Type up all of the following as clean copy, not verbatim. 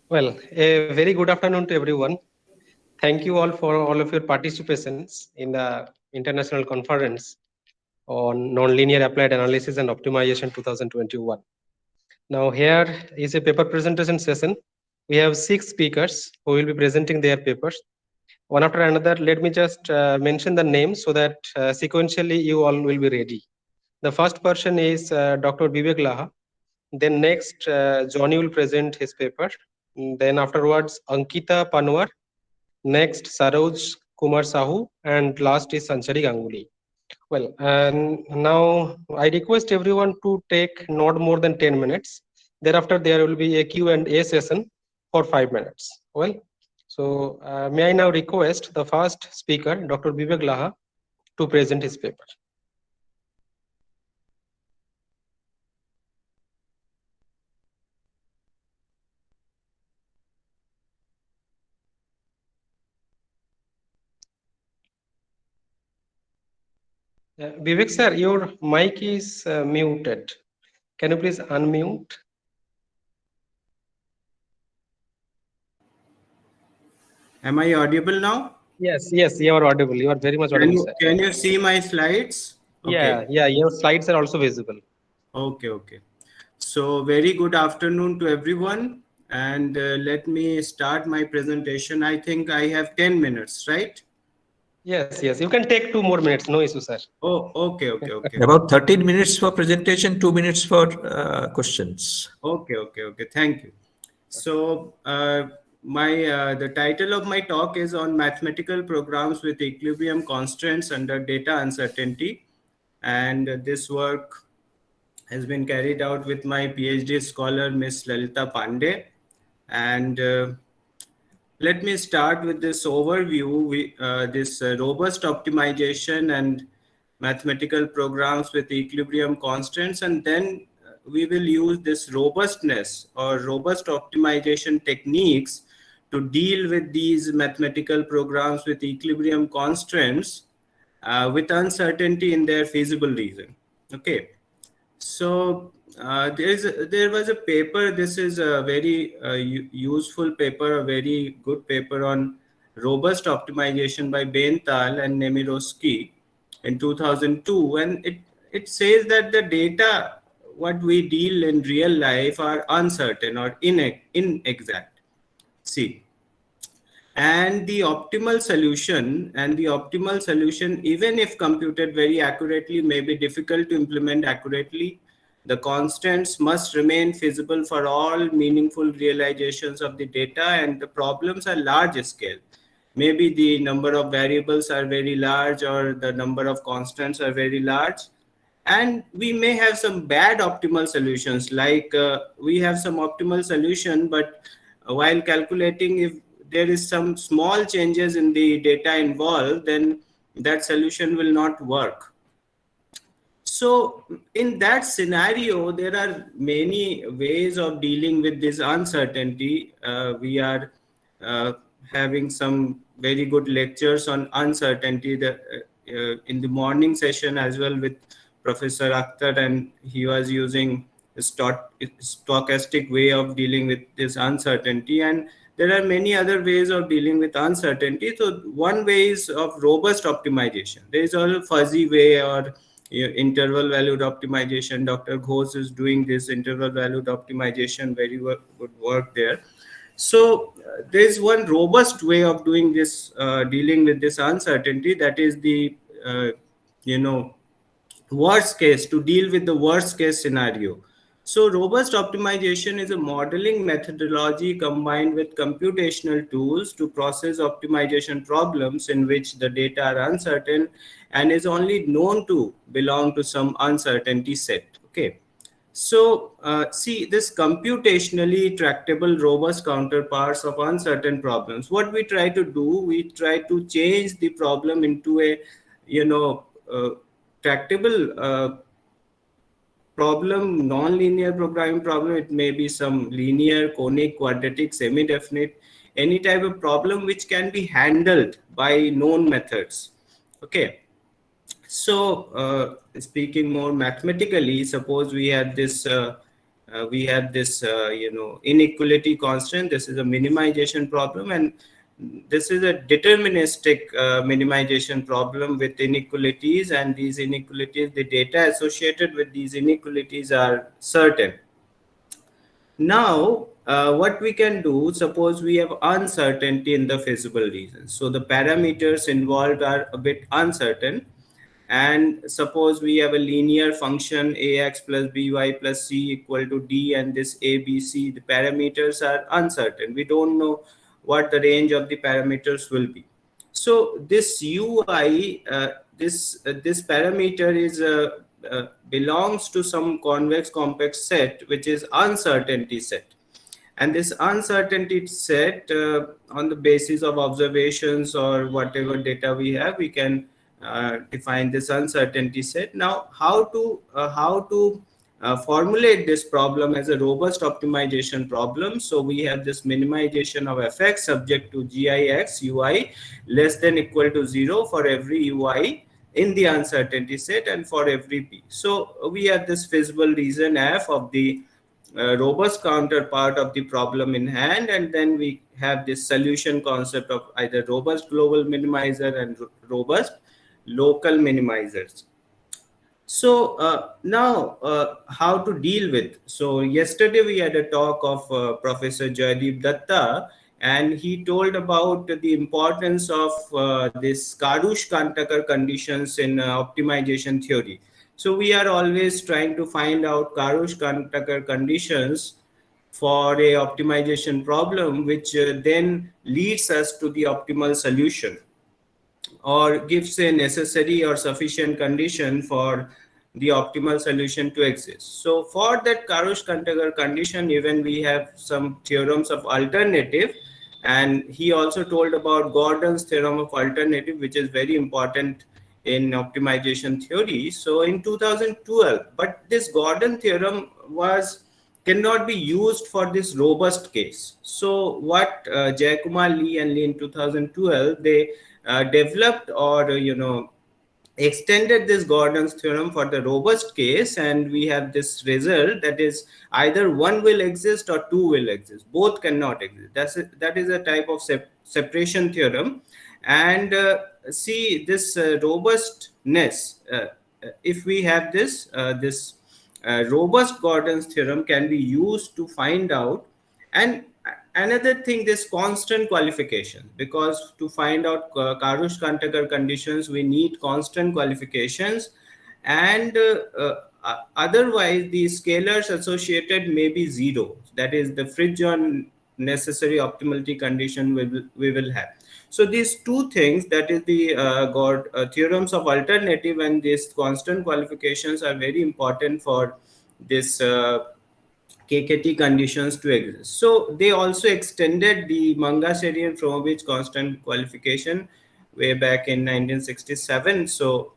Well, a very good afternoon to everyone. Thank you all for all of your participations in the international conference on nonlinear applied analysis and optimization 2021. Now, here is a paper presentation session. We have 6 speakers who will be presenting their papers. One after another, let me just mention the names so that sequentially you all will be ready. The first person is Dr. Vivek Laha. Then next, Johnny will present his paper. Then afterwards, Ankita Panwar. Next, Saroj Kumar Sahu, and last is Sanchari Ganguly. Well, and now I request everyone to take not more than 10 minutes. Thereafter, there will be a Q&A session for 5 minutes. Well, so may I now request the first speaker, Dr. Vivek Laha, to present his paper. Vivek sir, your mic is muted. Can you please unmute? Am I audible now? Yes, you are audible. You are very much Can audible, you sir. can you see my slides? Okay. Yeah, your slides are also visible. Okay. So very good afternoon to everyone, and let me start my presentation. I think I have 10 minutes, right? Yes. You can take 2 more minutes. No issue, sir. Oh, okay. About 13 minutes for presentation, 2 minutes for questions. Okay. Thank you. So the title of my talk is on mathematical programs with equilibrium constraints under data uncertainty, and this work has been carried out with my PhD scholar, Miss Lalita Pandey. And let me start with this overview. This robust optimization and mathematical programs with equilibrium constants, and then we will use this robustness or robust optimization techniques to deal with these mathematical programs with equilibrium constants with uncertainty in their feasible reason. Okay. So there was a paper. This is a very useful paper, a very good paper on robust optimization by Benthal and Nemirovsky in 2002, and it says that the data what we deal in real life are uncertain or inexact. See, and the optimal solution, even if computed very accurately, may be difficult to implement accurately. The constants must remain feasible for all meaningful realizations of the data, and the problems are large scale. Maybe the number of variables are very large, or the number of constants are very large, and we may have some bad optimal solutions, like we have some optimal solution, but while calculating, if there is some small changes in the data involved, then that solution will not work. So in that scenario, there are many ways of dealing with this uncertainty. We are having some very good lectures on uncertainty in the morning session as well with Professor Akhtar, and he was using a stochastic way of dealing with this uncertainty. And there are many other ways of dealing with uncertainty. So one way is of robust optimization. There is a fuzzy way or interval valued optimization. Dr. Ghosh is doing this interval valued optimization, very good work there. So there is one robust way of doing this, dealing with this uncertainty, that is the worst case, to deal with the worst case scenario. So robust optimization is a modeling methodology combined with computational tools to process optimization problems in which the data are uncertain and is only known to belong to some uncertainty set. Okay. So see, this computationally tractable robust counterparts of uncertain problems, what we try to do, we try to change the problem into a tractable problem, non-linear programming problem. It may be some linear, conic, quadratic, semi-definite, any type of problem which can be handled by known methods. Okay. So speaking more mathematically, suppose we had this we have this inequality constant. This is a minimization problem, and this is a deterministic minimization problem with inequalities, and these inequalities, the data associated with these inequalities are certain. Now, what we can do, suppose we have uncertainty in the feasible region. So the parameters involved are a bit uncertain. And suppose we have a linear function ax plus by plus c equal to d, and this a, b, c, the parameters are uncertain. We don't know what the range of the parameters will be. So this ui, this parameter is belongs to some convex complex set, which is uncertainty set. And this uncertainty set, on the basis of observations or whatever data we have, we can define this uncertainty set. Now, how to formulate this problem as a robust optimization problem? So we have this minimization of fx subject to gix ui less than equal to 0 for every ui in the uncertainty set and for every p. So we have this feasible region f of the robust counterpart of the problem in hand, and then we have this solution concept of either robust global minimizer and robust local minimizers. So now how to deal with. So yesterday we had a talk of Professor Jaydeep Datta, and he told about the importance of this Karush-Kantakar conditions in optimization theory. So we are always trying to find out Karush-Kantakar conditions for a optimization problem, which then leads us to the optimal solution, or gives a necessary or sufficient condition for the optimal solution to exist. So for that Karush-Kantakar condition, even we have some theorems of alternative, and he also told about Gordon's theorem of alternative, which is very important in optimization theory. So in 2012, but this Gordon theorem cannot be used for this robust case. So what Jayakumar Lee and Lee in 2012, they developed or extended this Gordon's theorem for the robust case, and we have this result that is either one will exist or two will exist. Both cannot exist. That is a type of separation theorem. And see this robustness. If we have this robust Gordon's theorem can be used to find out. And another thing, this constant qualification, because to find out Karush-Kantakar conditions, we need constant qualifications, and otherwise the scalars associated may be zero. That is the Fridtjof necessary optimality condition we will have. So these two things, that is the theorems of alternative and these constant qualifications, are very important for this KKT conditions to exist. So they also extended the Mangasarian Fromovich constant qualification way back in 1967. So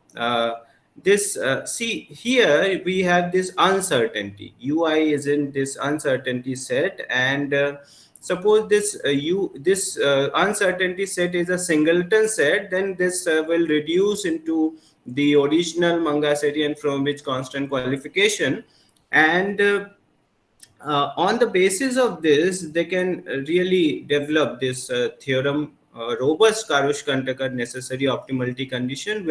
see here we have this uncertainty. UI is in this uncertainty set, and suppose this uncertainty set is a singleton set, then this will reduce into the original Mangasarian Fromovich constant qualification, and on the basis of this, they can really develop this theorem, robust Karush-Kantakar necessary optimality condition,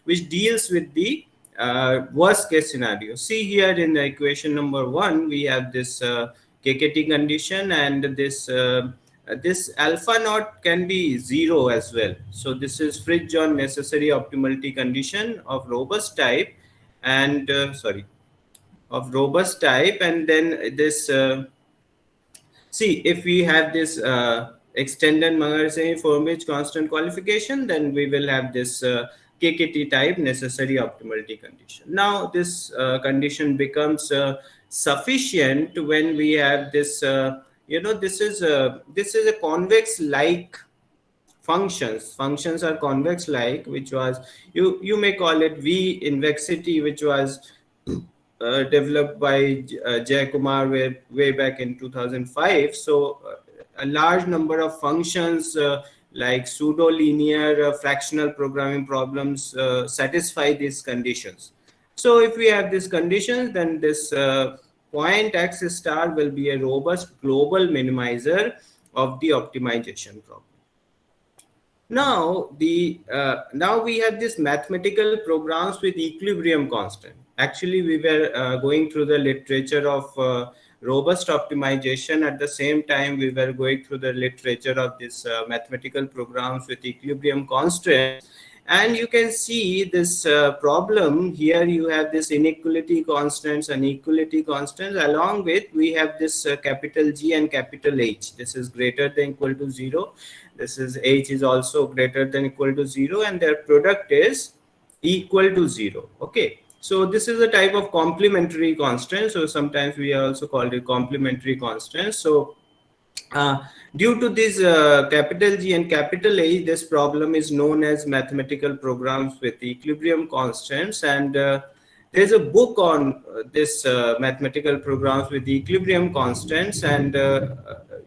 which deals with the worst case scenario. See here in the equation number 1, we have this KKT condition, and this alpha naught can be 0 as well. So this is Fridtjof necessary optimality condition of robust type, and of robust type. And then this see, if we have this extended Mangasarian Fromovich constant qualification, then we will have this KKT type necessary optimality condition. Now this condition becomes sufficient when we have this this is a convex like functions are convex like, which was you may call it V invexity, which was developed by Jayakumar way back in 2005. So a large number of functions like pseudo-linear fractional programming problems satisfy these conditions. So if we have these conditions, then this point X star will be a robust global minimizer of the optimization problem. Now now we have this mathematical programs with equilibrium constant. Actually, we were going through the literature of robust optimization. At the same time, we were going through the literature of this mathematical programs with equilibrium constant. And you can see this problem here. You have this inequality constants and equality constants. Along with, we have this capital G and capital H. This is greater than equal to 0. This is H is also greater than equal to 0, and their product is equal to 0. Okay. So this is a type of complementary constant. So sometimes we also call it complementary constant. So due to this capital G and capital H, this problem is known as mathematical programs with equilibrium constants. And there's a book on this mathematical programs with equilibrium constants. And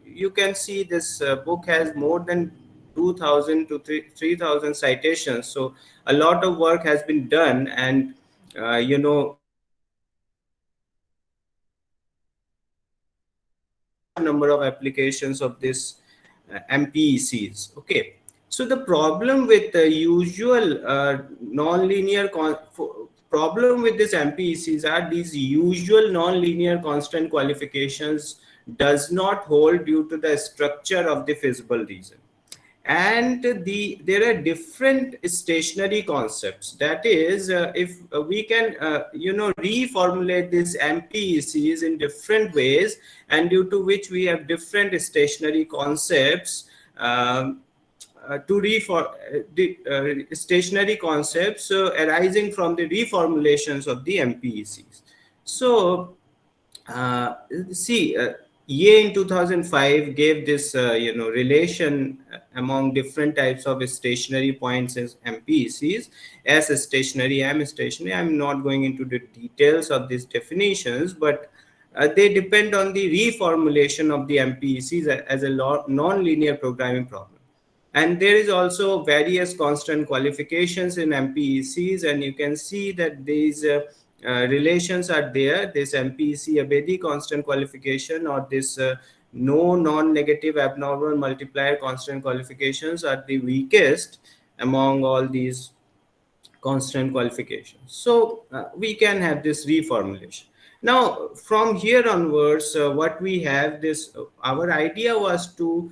you can see this book has more than 2,000 to 3,000 citations. So a lot of work has been done. And, you know, number of applications of this MPECs. Okay, so the problem with the usual non-linear problem with this MPECs are these usual non-linear constant qualifications does not hold due to the structure of the feasible region. And there are different stationary concepts. That is, if we can, reformulate these MPECs in different ways, and due to which we have different stationary concepts stationary concepts arising from the reformulations of the MPECs. So, Ye in 2005 gave this, relation among different types of stationary points as MPECs, S stationary, M stationary. I'm not going into the details of these definitions, but they depend on the reformulation of the MPECs as a non-linear programming problem. And there is also various constant qualifications in MPECs, and you can see that these relations are there. This MPEC Abedi constant qualification or this no non-negative abnormal multiplier constant qualifications are the weakest among all these constant qualifications. So we can have this reformulation. Now from here onwards, what we have this, our idea was to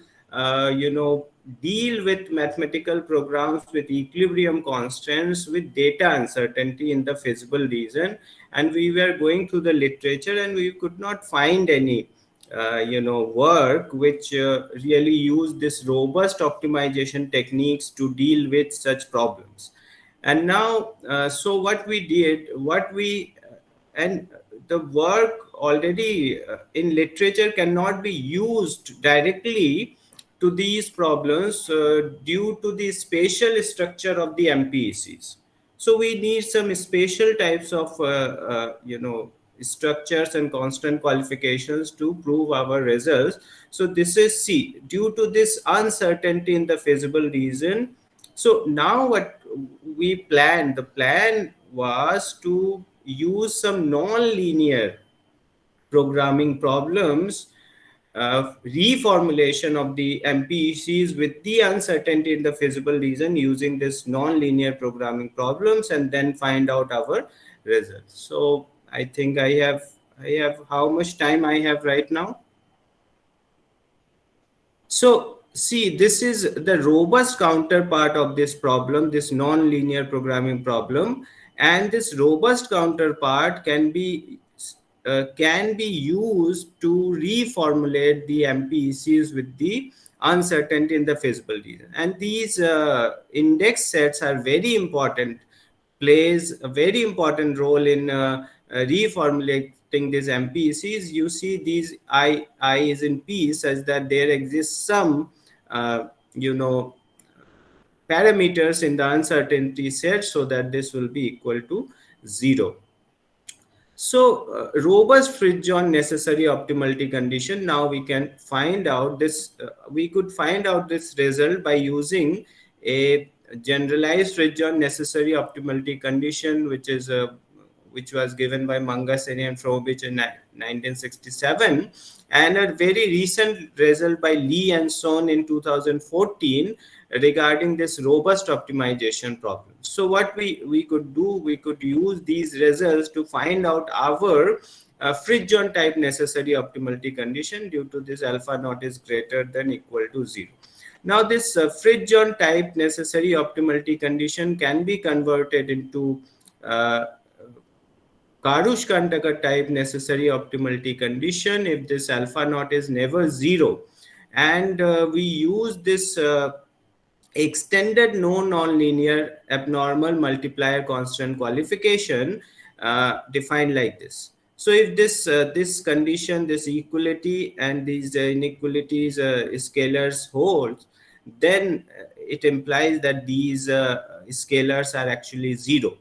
deal with mathematical programs with equilibrium constants with data uncertainty in the feasible region. And we were going through the literature and we could not find any work which really used this robust optimization techniques to deal with such problems. And now so what we did, and the work already in literature cannot be used directly to these problems due to the spatial structure of the MPECs. So we need some spatial types of structures and constant qualifications to prove our results. So this is C, due to this uncertainty in the feasible region. So now what we planned, the plan was to use some non-linear programming problems, reformulation of the MPECs with the uncertainty in the feasible region using this non-linear programming problems, and then find out our results. So I think I have how much time I have right now? So see, this is the robust counterpart of this problem, this non-linear programming problem, and this robust counterpart can be used to reformulate the MPECs with the uncertainty in the feasible region. And these index sets are very important, plays a very important role in reformulating these MPECs. You see these I is in P such that there exists some parameters in the uncertainty set so that this will be equal to 0. So robust Fridtjohn necessary optimality condition. Now we can find out this, we could find out this result by using a generalized Fridtjohn necessary optimality condition, which is which was given by Mangaseni and Frobich in 1967, and a very recent result by Lee and Son in 2014 regarding this robust optimization problem. So what we could do, we could use these results to find out our Fridtjohn type necessary optimality condition due to this alpha naught is greater than equal to 0. Now this Fridtjohn type necessary optimality condition can be converted into Karush-Kandakar type necessary optimality condition if this alpha naught is never 0. And we use this extended non-linear abnormal multiplier constant qualification defined like this. So if this condition, this equality and these inequalities scalars hold, then it implies that these scalars are actually 0.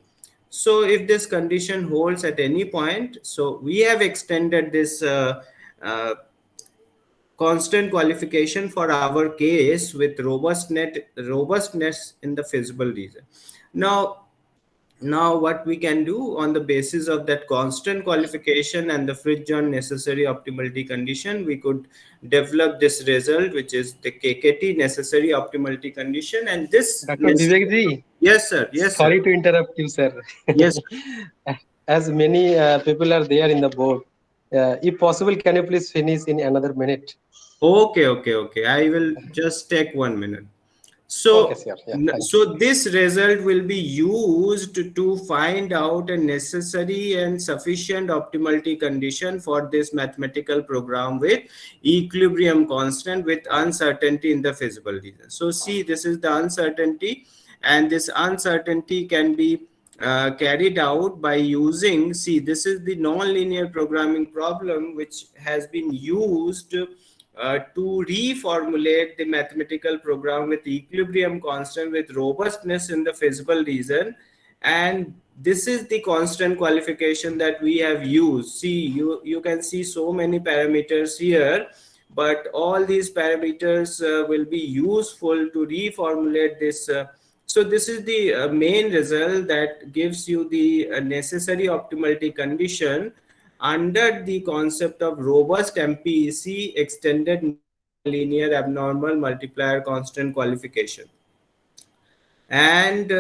So if this condition holds at any point, so we have extended this constant qualification for our case with robustness in the feasible region. Now what we can do on the basis of that constant qualification and the Fridtjohn necessary optimality condition, we could develop this result, which is the KKT necessary optimality condition. And this Dr. Vivek ji. Yes, sir. Yes, sorry sir. to interrupt you, sir. Yes. As many people are there in the board, if possible, can you please finish in another minute? Okay. I will just take 1 minute. So, okay, sir. Yeah, so this result will be used to find out a necessary and sufficient optimality condition for this mathematical program with equilibrium constant with uncertainty in the feasible region. So see, this is the uncertainty, and this uncertainty can be carried out by using, see, this is the nonlinear programming problem which has been used to reformulate the mathematical program with equilibrium constant with robustness in the feasible region. And this is the constant qualification that we have used. See, you can see so many parameters here, but all these parameters will be useful to reformulate this. So this is the main result that gives you the necessary optimality condition under the concept of robust MPEC extended linear abnormal multiplier constant qualification. And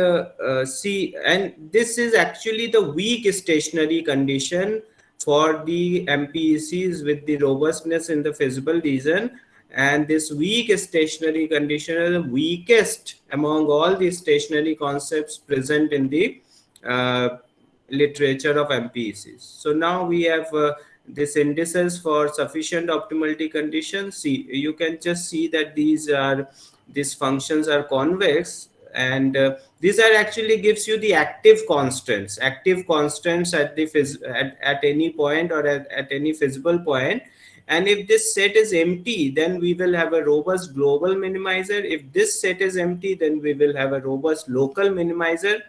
see, and this is actually the weak stationary condition for the MPECs with the robustness in the feasible region. And this weak stationary condition is the weakest among all the stationary concepts present in the literature of MPECs. So now we have this indices for sufficient optimality conditions. See, you can just see that these functions are convex, and these are actually gives you the active constants at the at any point or at any feasible point. And if this set is empty, then we will have a robust global minimizer. If this set is empty, then we will have a robust local minimizer.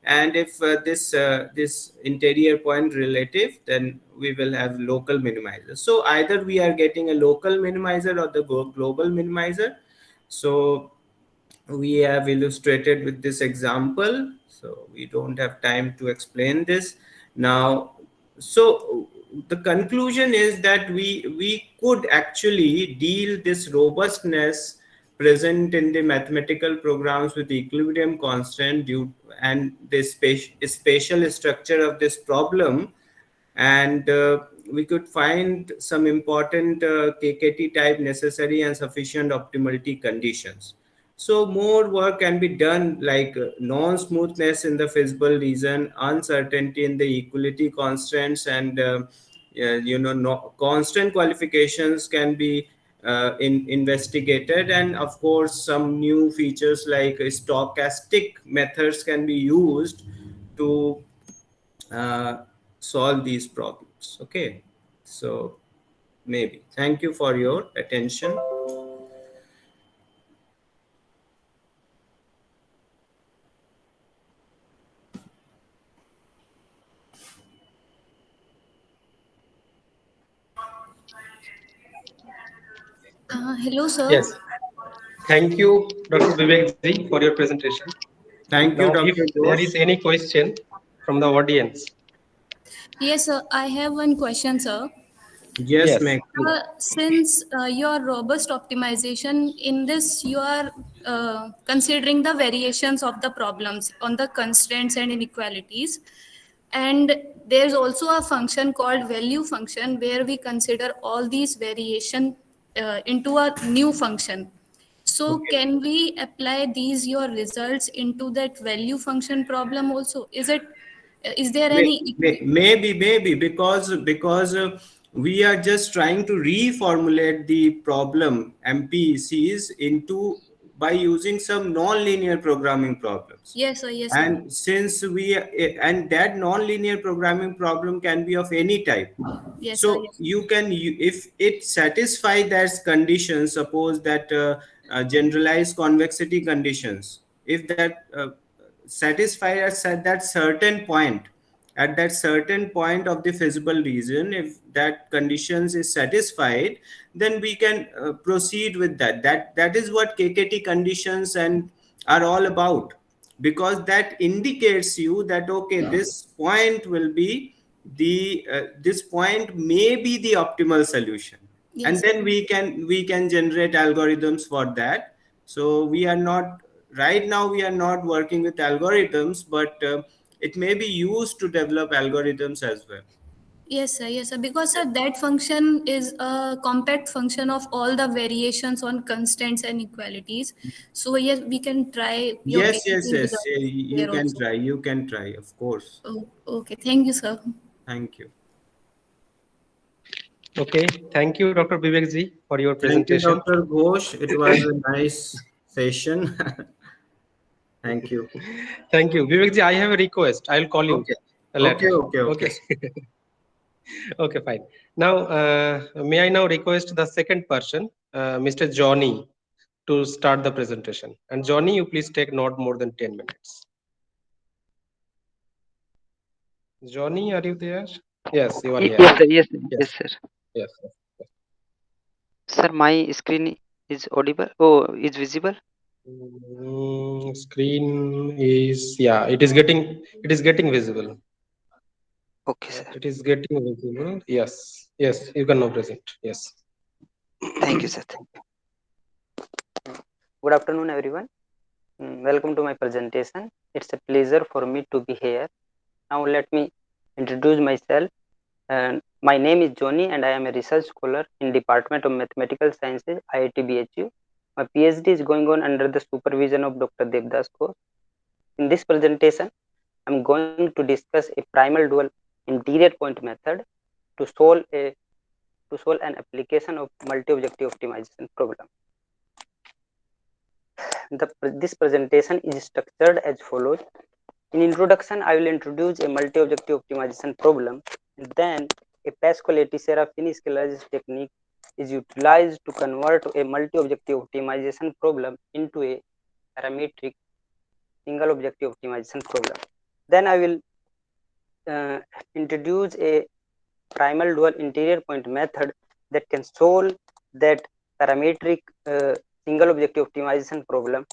And if this interior point relative, then we will have local minimizer. So either we are getting a local minimizer or the global minimizer. So we have illustrated with this example. So we don't have time to explain this now. So the conclusion is that we could actually deal this robustness present in the mathematical programs with equilibrium constant and the spatial structure of this problem, and we could find some important KKT type necessary and sufficient optimality conditions. So more work can be done, like non-smoothness in the feasible region, uncertainty in the equality constants, and constant qualifications can be investigated. And of course some new features like stochastic methods can be used to solve these problems. Okay, so maybe. Thank you for your attention. Hello, sir. Yes. Thank you, Dr. Vivek ji, for your presentation. Thank you, Now, Dr. if there is any question from the audience. Yes, sir. I have one question, sir. Yes, Yes. Meg. Since your robust optimization in this, you are considering the variations of the problems on the constraints and inequalities. And there's also a function called value function where we consider all these variation into a new function. So Okay. can we apply these your results into that value function problem also? Is there any? Maybe because we are just trying to reformulate the problem MPCs into by using some non-linear programming problems. Yes, sir. Yes, sir. And since we and that non-linear programming problem can be of any type, Yes, sir. so Yes. if it satisfies that condition, suppose that generalized convexity conditions, if that satisfy us at that certain point of the feasible region, if that conditions is satisfied, then we can proceed with that is what KKT conditions and are all about, because that indicates you that okay, this point will be the this point may be the optimal solution, and Yes, sir. then we can generate algorithms for that. So we are not right now we are not working with algorithms, but it may be used to develop algorithms as well. Yes, sir. Yes, sir. Because sir, that function is a compact function of all the variations on constants and equalities. So yes, we can try your Yes, yes, KT yes. results You there can also. try. You can try, of course. Oh, okay. Thank you, sir. Thank you. Okay. Thank you, Dr. Vivek ji, for your Thank you, presentation. Dr. Ghosh. It was a nice session. Thank you. Thank you. Vivek ji, I have a request. I'll call you Okay. later. Okay. Okay. Okay, fine. Now, may I now request the second person, Mr. Johnny, to start the presentation. And Johnny, you please take not more than 10 minutes. Johnny, are you there? Yes, you are here. Yes, sir. Yes, Yes, yes, sir. yes. Yes. Sir, my screen is audible. Oh, is visible. Screen is, yeah, it is getting visible. Okay, sir. It is getting visible. Yes, yes, you can now present. Yes. Thank you, sir. Good afternoon, everyone. Welcome to my presentation. It's a pleasure for me to be here. Now, let me introduce myself. My name is Johnny, and I am a research scholar in Department of Mathematical Sciences, IIT BHU. My PhD is going on under the supervision of Dr. Devdas Ghosh. In this presentation, I'm going to discuss a primal dual interior point method to solve an application of multi-objective optimization problem. This presentation is structured as follows. In introduction, I will introduce a multi-objective optimization problem, and then a Pascal-Leticeira Finis-Scalaris technique is utilized to convert a multi-objective optimization problem into a parametric single objective optimization problem. Then I will introduce a primal dual interior point method that can solve that parametric single objective optimization problem.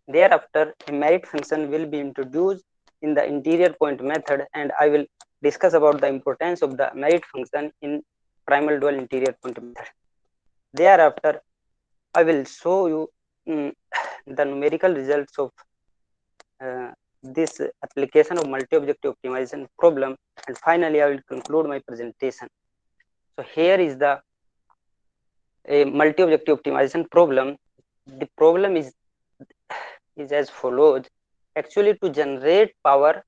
Thereafter, a merit function will be introduced in the interior point method, and I will discuss about the importance of the merit function in primal dual interior point method. Thereafter, I will show you the numerical results of this application of multi-objective optimization problem, and finally I will conclude my presentation. So here is a multi-objective optimization problem. The problem is as follows. Actually, to generate power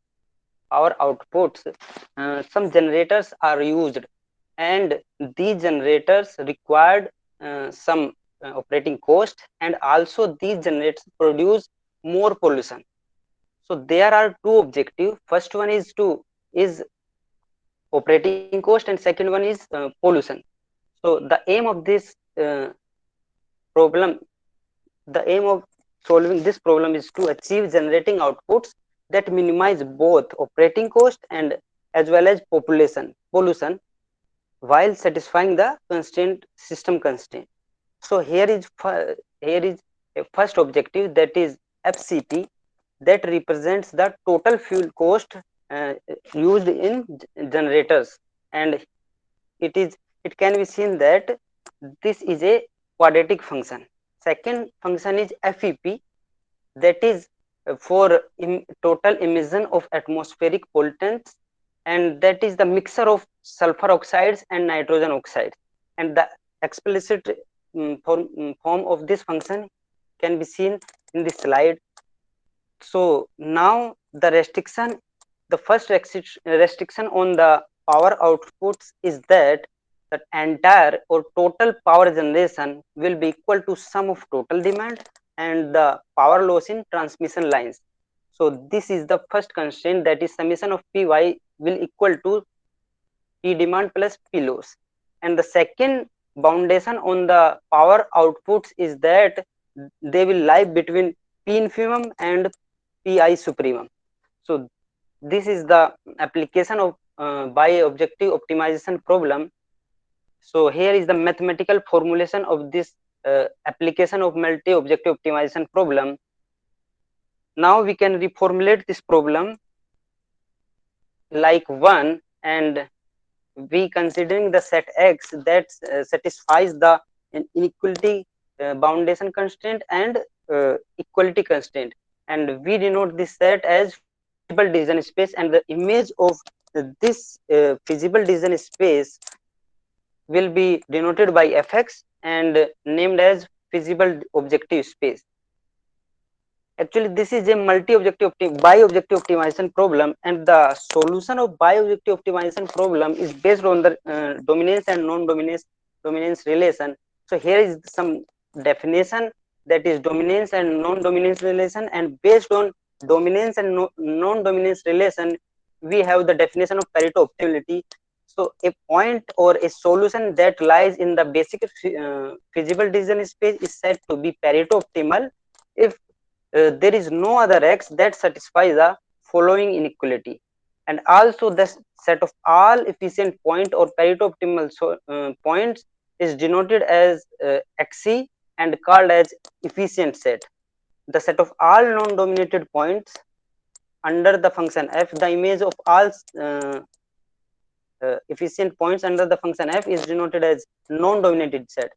outputs, some generators are used, and these generators required some operating cost, and also these generators produce more pollution. So there are two objectives. First one is operating cost, and second one is pollution. So problem, the aim of solving this problem is to achieve generating outputs that minimize both operating cost and as well as pollution while satisfying the system constraint. So here is a first objective, that is FCP, that represents the total fuel cost used in generators, and it can be seen that this is a quadratic function. Second function is FEP, that is for total emission of atmospheric pollutants, and that is the mixture of sulfur oxides and nitrogen oxides, and the explicit form of this function can be seen in this slide. So now the first restriction on the power outputs is that the entire or total power generation will be equal to sum of total demand and the power loss in transmission lines. So this is the first constraint, that is summation of Py will equal to P demand plus P loss. And the second boundation on the power outputs is that they will lie between P infimum and Pi supremum. So this is the application of bi-objective optimization problem. So here is the mathematical formulation of this application of multi-objective optimization problem. Now we can reformulate this problem like one, and we considering the set X that satisfies the inequality boundation constraint and equality constraint, and we denote this set as feasible decision space, and the image of this feasible decision space will be denoted by Fx and named as feasible objective space. Actually, this is a bi-objective optimization problem, and the solution of bi-objective optimization problem is based on the dominance and non-dominance relation. So here is some definition, that is dominance and non-dominance relation, and based on dominance and non-dominance relation, we have the definition of Pareto optimality. So a point or a solution that lies in the basic feasible decision space is said to be Pareto optimal if there is no other X that satisfies the following inequality, and also the set of all efficient point or Pareto optimal points is denoted as Xc and called as efficient set. The set of all non-dominated points under the function f, the image of all efficient points under the function f is denoted as non-dominated set.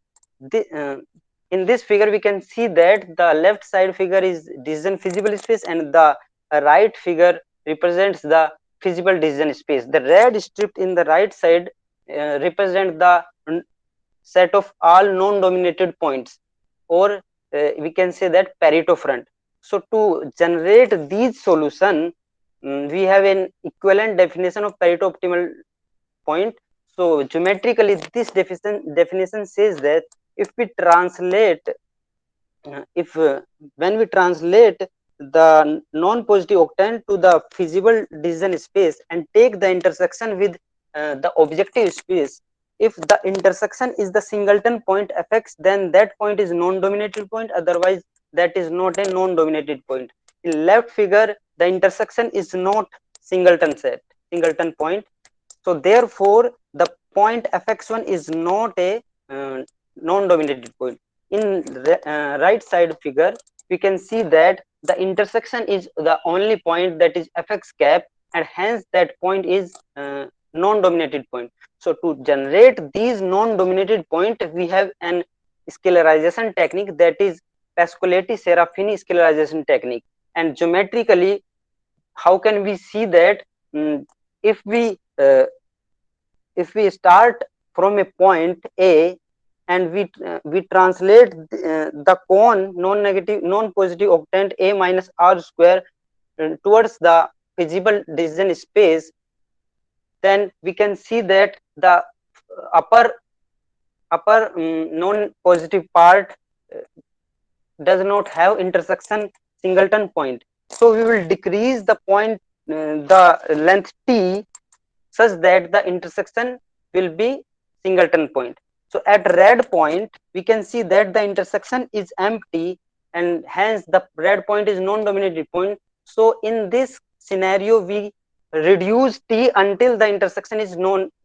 In this figure we can see that the left side figure is decision feasible space and the right figure represents the feasible decision space. The red strip in the right side represent the set of all non-dominated points, or we can say that Pareto front. So to generate these solution, we have an equivalent definition of Pareto optimal point. So geometrically this definition says that if we translate when we translate the non-positive octant to the feasible decision space and take the intersection with the objective space, if the intersection is the singleton point Fx, then that point is non-dominated point, otherwise that is not a non-dominated point. In left figure the intersection is not singleton point, so therefore the point Fx1 is not a non-dominated point. In right side figure we can see that the intersection is the only point, that is Fx cap, and hence that point is non-dominated point. So to generate these non-dominated point, we have an scalarization technique, that is Pascoletti-Serafini scalarization technique. And geometrically, how can we see that? If we start from a point A and we translate the cone non-positive octant A minus R square towards the feasible decision space, then we can see that the upper non-positive part does not have intersection singleton point. So we will decrease the point the length t such that the intersection will be singleton point. So at red point we can see that the intersection is empty and hence the red point is non-dominated point. So in this scenario we reduce t until the intersection is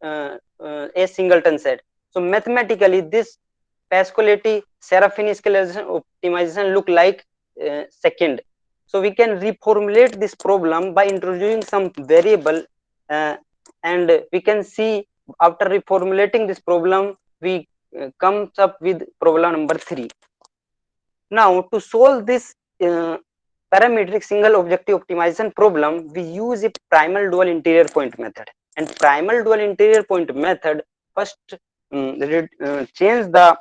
a singleton set. So mathematically this Pascoletti-Serafini scalarization optimization look like second. So we can reformulate this problem by introducing some variable, and we can see after reformulating this problem, we comes up with problem number 3. Now to solve this parametric single objective optimization problem, we use a primal dual interior point method. And primal dual interior point method first change the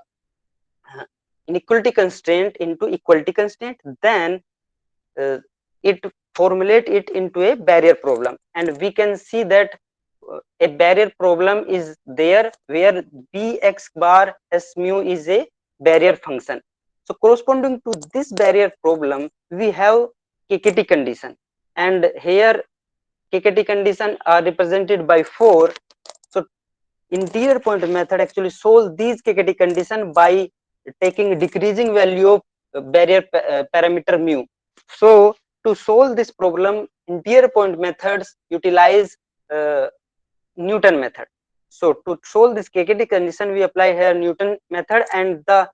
inequality constraint into equality constraint, then it formulate it into a barrier problem, and we can see that a barrier problem is there where bx bar s mu is a barrier function. So corresponding to this barrier problem, we have KKT condition, and here KKT condition are represented by 4. So interior point method actually solve these KKT condition by taking decreasing value of barrier parameter mu. So to solve this problem, interior point methods utilize Newton method. So to solve this KKT condition, we apply here Newton method, and the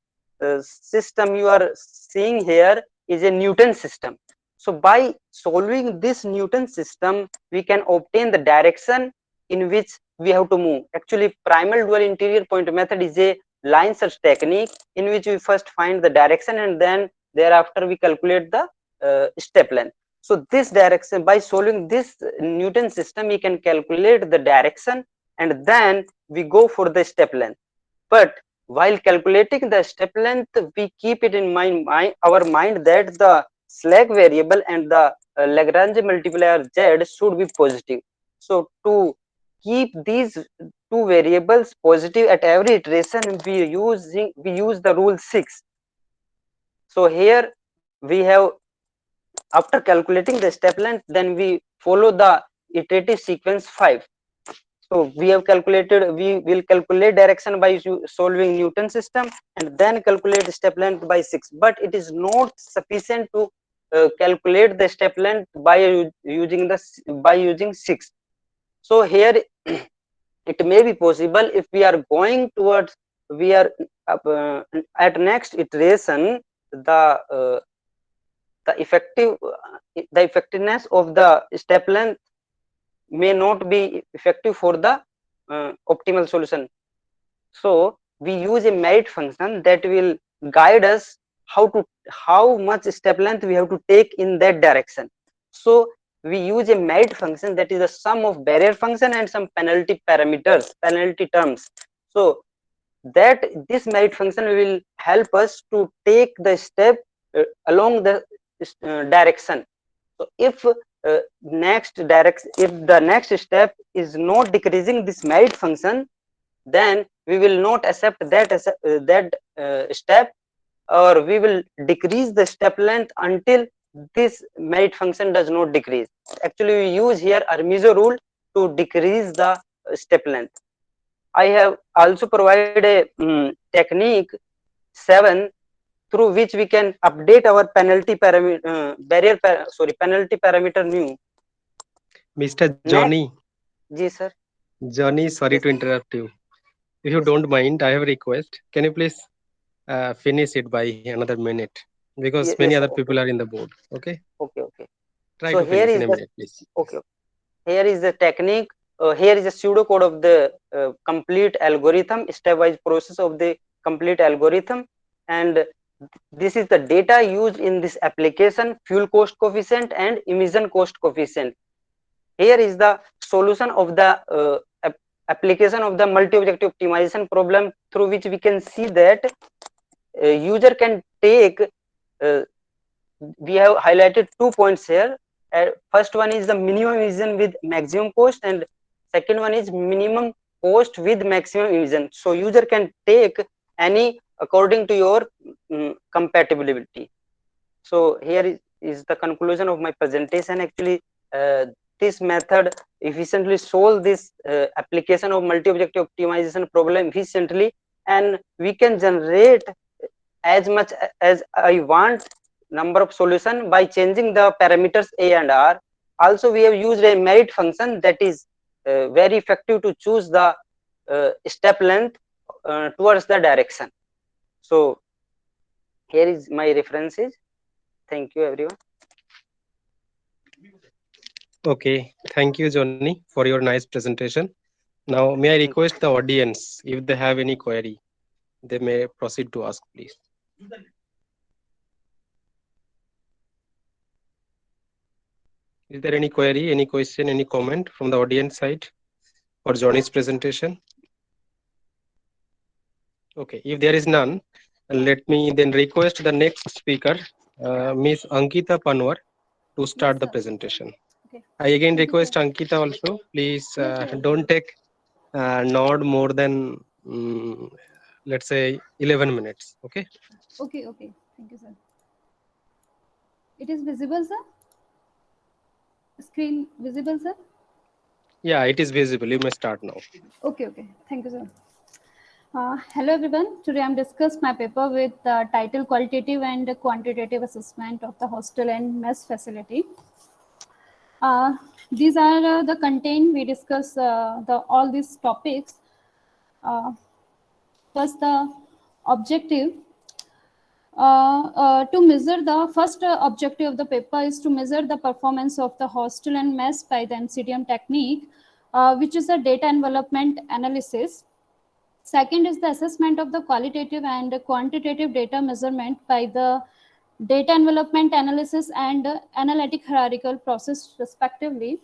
system you are seeing here is a Newton system. So by solving this Newton system, we can obtain the direction in which we have to move. Actually, primal dual interior point method is a line search technique in which we first find the direction and then thereafter we calculate the step length. So this direction, by solving this Newton system, we can calculate the direction and then we go for the step length. But while calculating the step length, we keep it in our mind that the slack variable and the Lagrange multiplier z should be positive. So to keep these two variables positive at every iteration, we use the rule 6. So here we have, after calculating the step length, then we follow the iterative sequence 5. So we will calculate direction by solving Newton system and then calculate step length by 6. But it is not sufficient to calculate the step length by using 6. So here it may be possible if we are going towards, at next iteration, the effectiveness of the step length may not be effective for the optimal solution. So we use a merit function that will guide us how much step length we have to take in that direction. So we use a merit function that is the sum of barrier function and some penalty terms. So that this merit function will help us to take the step along the direction. So if the next step is not decreasing this merit function, then we will not accept that step, or we will decrease the step length until this merit function does not decrease. Actually, we use here Armijo rule to decrease the step length. I have also provided a technique 7 through which we can update our penalty parameter penalty parameter mu. Mr. Johnny. Ji sir. Johnny, sorry to interrupt you. If you don't mind, I have a request. Can you please finish it by another minute? Because many Yes, other sir. people are in the board. Okay. Okay. Try So to here finish is in a minute, please. okay. Here is the technique. Here is a pseudocode of the complete algorithm, stepwise process of the complete algorithm, and this is the data used in this application: fuel cost coefficient and emission cost coefficient. Here is the solution of the application of the multi-objective optimization problem, through which we can see that user can take. We have highlighted 2 points here. First one is the minimum emission with maximum cost, and second one is minimum cost with maximum emission. So user can take any according to your compatibility. So here is the conclusion of my presentation. Actually, this method efficiently solve this application of multi-objective optimization problem efficiently, and we can generate as much as I want number of solution by changing the parameters a and r. Also, we have used a merit function that is very effective to choose the step length towards the direction. So here is my references. Thank you, everyone. Okay, thank you, Johnny, for your nice presentation. Now, may I request the audience, if they have any query, they may proceed to ask, please. Is there any query, any question, any comment from the audience side for Johnny's presentation? Okay, if there is none, let me then request the next speaker, Ms. Ankita Panwar, to start the sir. presentation. Okay. I again Thank you, request sir. Ankita also, please Yes, sir. don't take nod more than, let's say, 11 minutes. Okay. Okay, okay. Thank you, sir. It is visible, sir? Screen visible, sir? Yeah, it is visible. You may start now. Okay, okay. Thank you, sir. Hello, everyone. Today I'm discuss my paper with the title Qualitative and Quantitative Assessment of the Hostel and Mess Facility. These are the content we discuss all these topics. First, the objective. To measure the first objective of the paper is to measure the performance of the hostel and mess by the MCDM technique, which is a data envelopment analysis. Second is the assessment of the qualitative and quantitative data measurement by the data envelopment analysis and analytic hierarchical process respectively.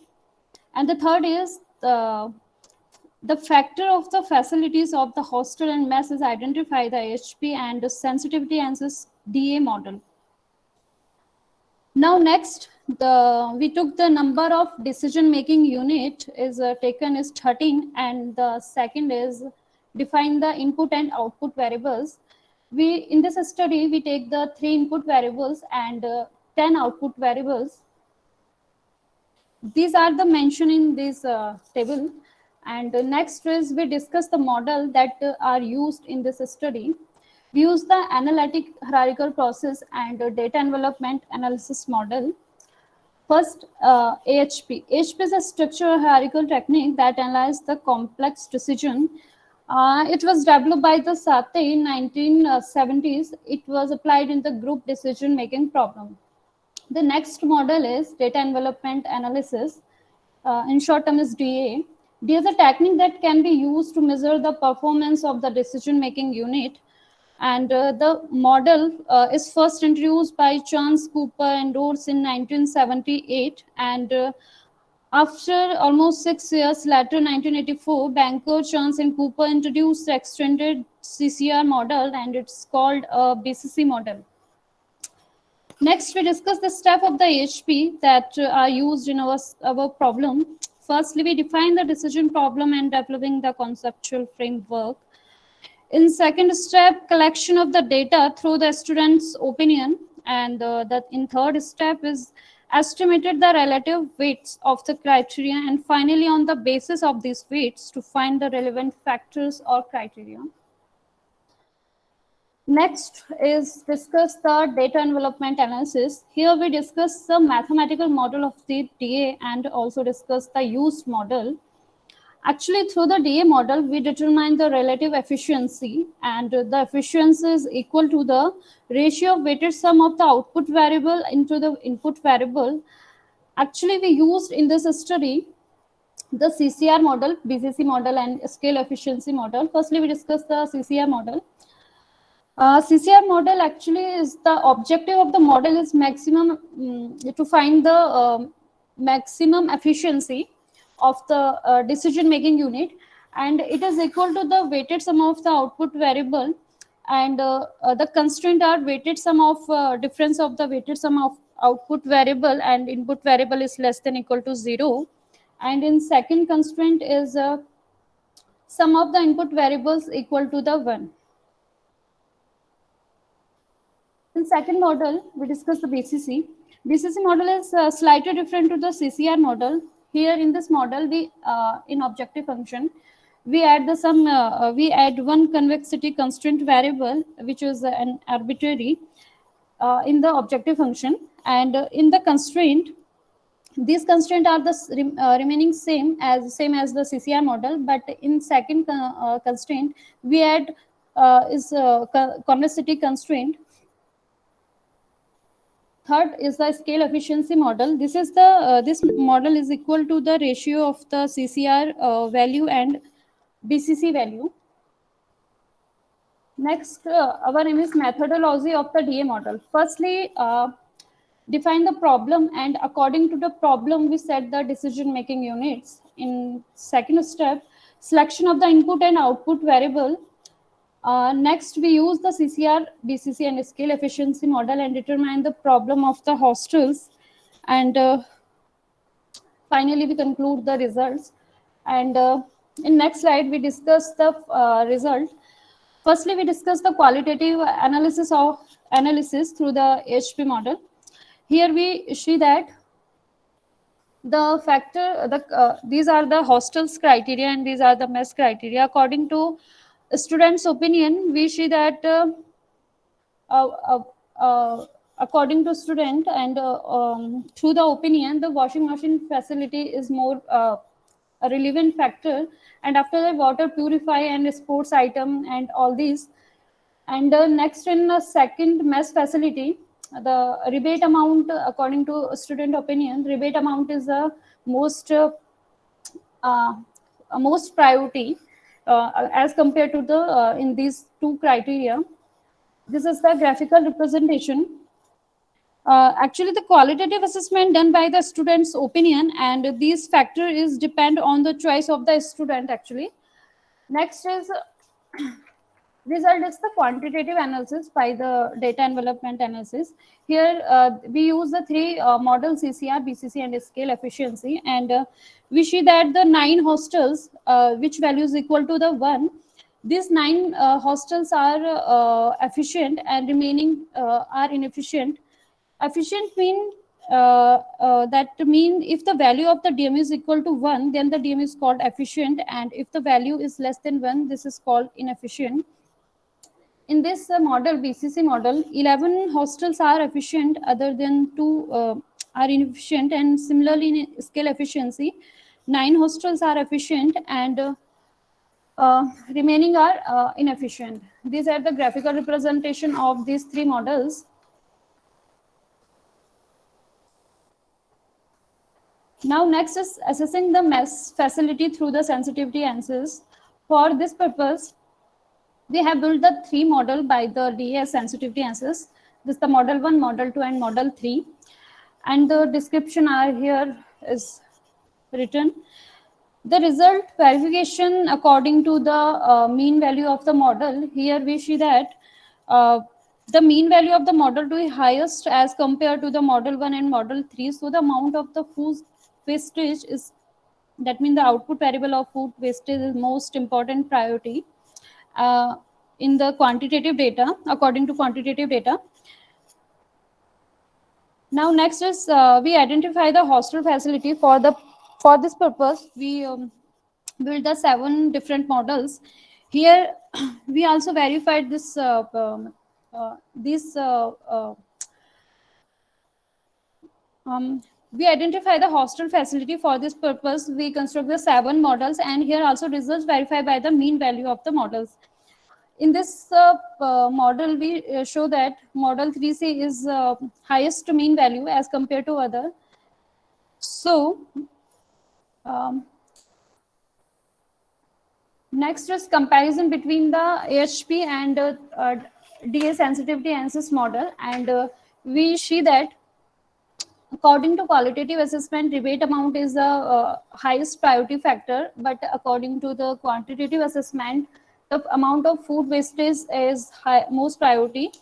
And the third is the factor of the facilities of the hostel and mess is identify the HP and the sensitivity analysis DA model. Now next, we took the number of decision-making unit is taken is 13, and the second is define the input and output variables. In this study we take the 3 input variables and 10 output variables. These are the mentioned in this table. And next is we discuss the model that are used in this study. We use the analytic hierarchical process and data envelopment analysis model. First, AHP. AHP is a structural hierarchical technique that analyzes the complex decision. It was developed by the Sathe in 1970s. It was applied in the group decision-making problem. The next model is data envelopment analysis. In short term is DA. DA is a technique that can be used to measure the performance of the decision-making unit. And the model is first introduced by Chance, Cooper, and Rhodes in 1978. And after almost 6 years later, 1984, Banker, Chance, and Cooper introduced the extended CCR model, and it's called a BCC model. Next, we discuss the step of the AHP that are used in our problem. Firstly, we define the decision problem and developing the conceptual framework. In second step, collection of the data through the student's opinion. And in third step is estimated the relative weights of the criteria. And finally, on the basis of these weights, to find the relevant factors or criteria. Next is discuss the data envelopment analysis. Here we discuss the mathematical model of the DA and also discuss the used model. Actually, through the DA model, we determine the relative efficiency, and the efficiency is equal to the ratio of weighted sum of the output variable into the input variable. Actually, we used in this study the CCR model, BCC model, and scale efficiency model. Firstly, we discuss the CCR model. CCR model actually is the objective of the model is maximum to find the maximum efficiency of the decision-making unit, and it is equal to the weighted sum of the output variable, and the constraint are weighted sum of difference of the weighted sum of output variable and input variable is less than equal to 0, and in second constraint is sum of the input variables equal to the 1. In second model, we discuss the BCC. BCC model is slightly different to the CCR model. Here in this model, we in objective function, we add we add one convexity constraint variable, which is an arbitrary in the objective function, and in the constraint, these constraints are the remaining same as the CCR model, but in second constraint, we add is convexity constraint. third is the scale efficiency model. This is the this model is equal to the ratio of the CCR value and BCC value. Next, our name is methodology of the DA model. Firstly, define the problem, and according to the problem, we set the decision-making units. In second step, selection of the input and output variable. Next, we use the CCR, BCC, and scale efficiency model and determine the problem of the hostels. And finally, we conclude the results. And in next slide, we discuss the result. Firstly, we discuss the qualitative analysis through the AHP model. Here we see that the factor, these are the hostels criteria and these are the mess criteria. According to students' opinion, we see that according to student and through the opinion, the washing machine facility is more a relevant factor. And after that, water purify and sports item and all these. And next, in the second mess facility, the rebate amount, according to student opinion, rebate amount is the most priority as compared to the in these two criteria. This is the graphical representation. Actually, the qualitative assessment done by the student's opinion, and these factor is depend on the choice of the student actually. Next is result is the quantitative analysis by the data envelopment analysis. Here we use the three models, CCR, BCC, and scale efficiency, and we see that the 9 hostels which value is equal to the 1, these 9 hostels are efficient and remaining are inefficient. Efficient mean that mean if the value of the DMU is equal to 1, then the DMU is called efficient, and if the value is less than 1, this is called inefficient. In this model, BCC model, 11 hostels are efficient, other than 2 are inefficient, and similarly in scale efficiency, 9 hostels are efficient and remaining are inefficient. These are the graphical representation of these 3 models. Now next is assessing the mess facility through the sensitivity analysis. For this purpose, we have built the 3 model by the DA sensitivity analysis. This is the model 1, model 2, and model 3. And the description are here is written. The result verification according to the mean value of the model. Here we see that the mean value of the model 2 is highest as compared to the model 1 and model 3. So the amount of the food wastage is, that means the output variable of food wastage is most important priority in the quantitative data, according to quantitative data. Now next is we identify the hostel facility. For this purpose, we build the 7 different models. Here we also verified this we identify the hostel facility. For this purpose, we construct the 7 models, and here also results verified by the mean value of the models. In this model, we show that model 3C is highest mean value as compared to other. So next is comparison between the AHP and DA sensitivity analysis model, and we see that according to qualitative assessment, rebate amount is the highest priority factor, but according to the quantitative assessment, the amount of food wastage is most priority.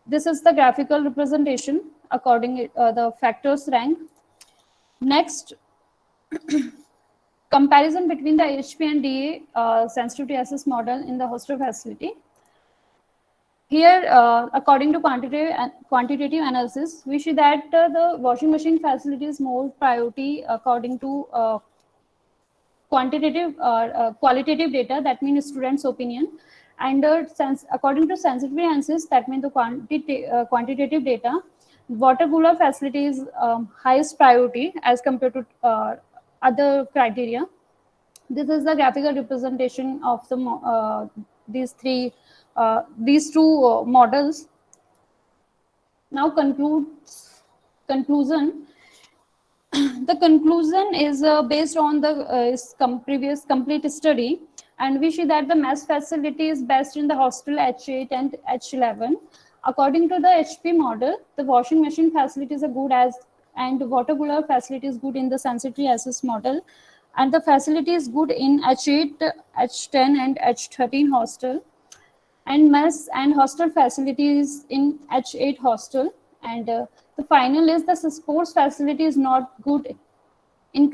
This is the graphical representation according the factors rank. Next, comparison between the AHP and DA sensitivity assess model in the hostel facility. Here, according to quantitative analysis, we see that the washing machine facility is more priority according to qualitative data, that means students' opinion, and according to sensitivity analysis, that means the quantitative data, water cooler facility is highest priority as compared to other criteria. This is the graphical representation of the these two models. Now conclusion. The conclusion is based on the previous complete study, and we see that the mess facility is best in the hostel H8 and H11. According to the HP model, the washing machine facilities are good as, and water cooler facility is good in the sensory access model, and the facility is good in H8, H10 and H13 hostel, and mess and hostel facilities in H8 hostel. And the final is the sports facility is not good in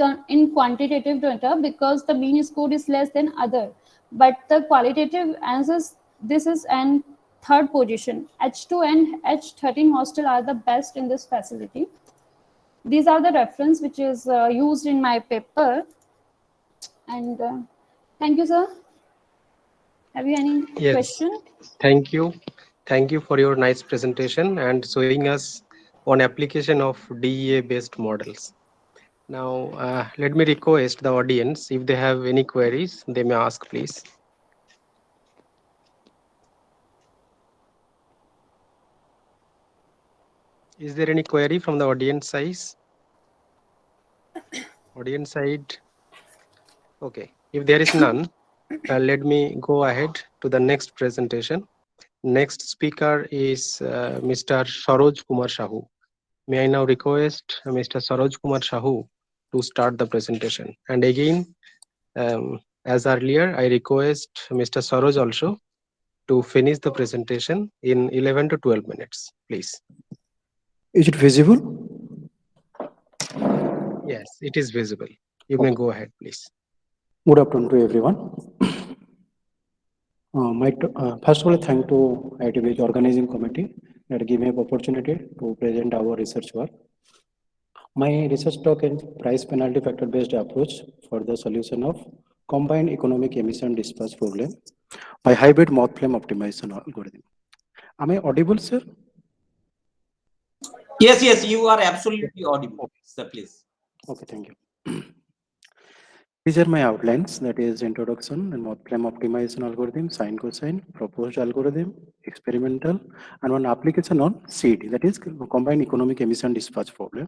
quantitative data because the mean score is less than other, but the qualitative answers, this is an third position. H2 and H13 hostel are the best in this facility. These are the reference which is used in my paper. And thank you, sir. Have you any Yes. question? Thank you. Thank you for your nice presentation and showing us on application of DEA based models. Now, let me request the audience, if they have any queries, they may ask, please. Is there any query from the audience side? Audience side? Okay. If there is none, let me go ahead to the next presentation. Next speaker is Mr. Saroj Kumar Shahu. May I now request Mr. Saroj Kumar Shahu to start the presentation. And again, as earlier, I request Mr. Saroj also to finish the presentation in 11 to 12 minutes, please. Is it visible? Yes, it is visible. You may go ahead, please. Good afternoon to everyone. First of all, thank to ITBH organizing committee that gave me an opportunity to present our research work. My research talk is price penalty factor based approach for the solution of combined economic emission dispatch problem by hybrid moth flame optimization algorithm. Am I audible, sir? Yes, you are absolutely audible, sir, please. Okay, thank you. These are my outlines, that is introduction and moth flame optimization algorithm, sine cosine, proposed algorithm, experimental, and one application on CED, that is combined economic emission dispatch problem.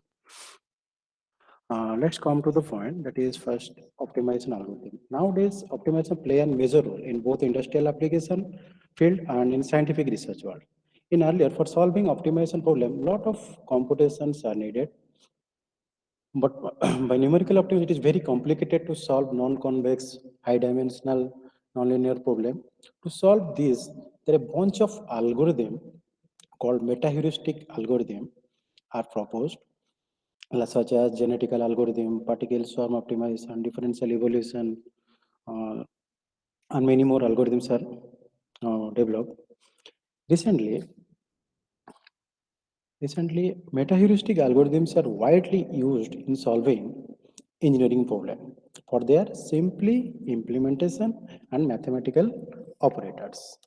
Let's come to the point, that is first optimization algorithm. Nowadays, optimization play a major role in both industrial application field and in scientific research world. In earlier, for solving optimization problem, lot of computations are needed. But by numerical optimization, it is very complicated to solve non-convex, high-dimensional, nonlinear problem. To solve this, there are a bunch of algorithms called meta-heuristic algorithm are proposed, such as genetical algorithm, particle swarm optimization, differential evolution, and many more algorithms are developed. Recently, meta-heuristic algorithms are widely used in solving engineering problem for their simply implementation and mathematical operators.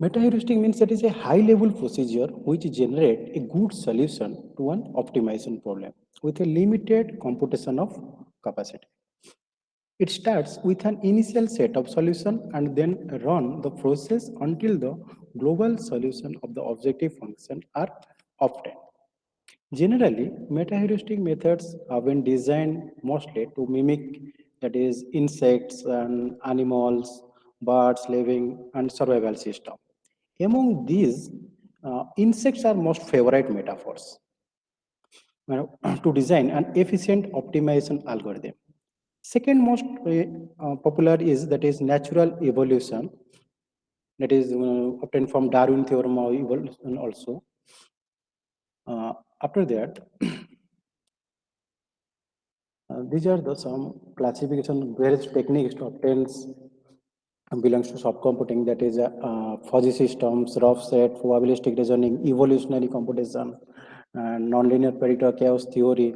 Meta-heuristic means that is a high-level procedure which generate a good solution to an optimization problem with a limited computation of capacity. It starts with an initial set of solution and then run the process until the global solution of the objective function are obtained. Generally, meta-heuristic methods have been designed mostly to mimic, that is, insects and animals, birds, living, and survival system. Among these, insects are most favorite metaphors to design an efficient optimization algorithm. Second most popular is, that is, natural evolution, that is obtained from Darwin theorem of evolution also. After that, these are some classification various techniques to obtain belongs to subcomputing, that is fuzzy systems, rough set, probabilistic reasoning, evolutionary computation, and nonlinear predictor chaos theory.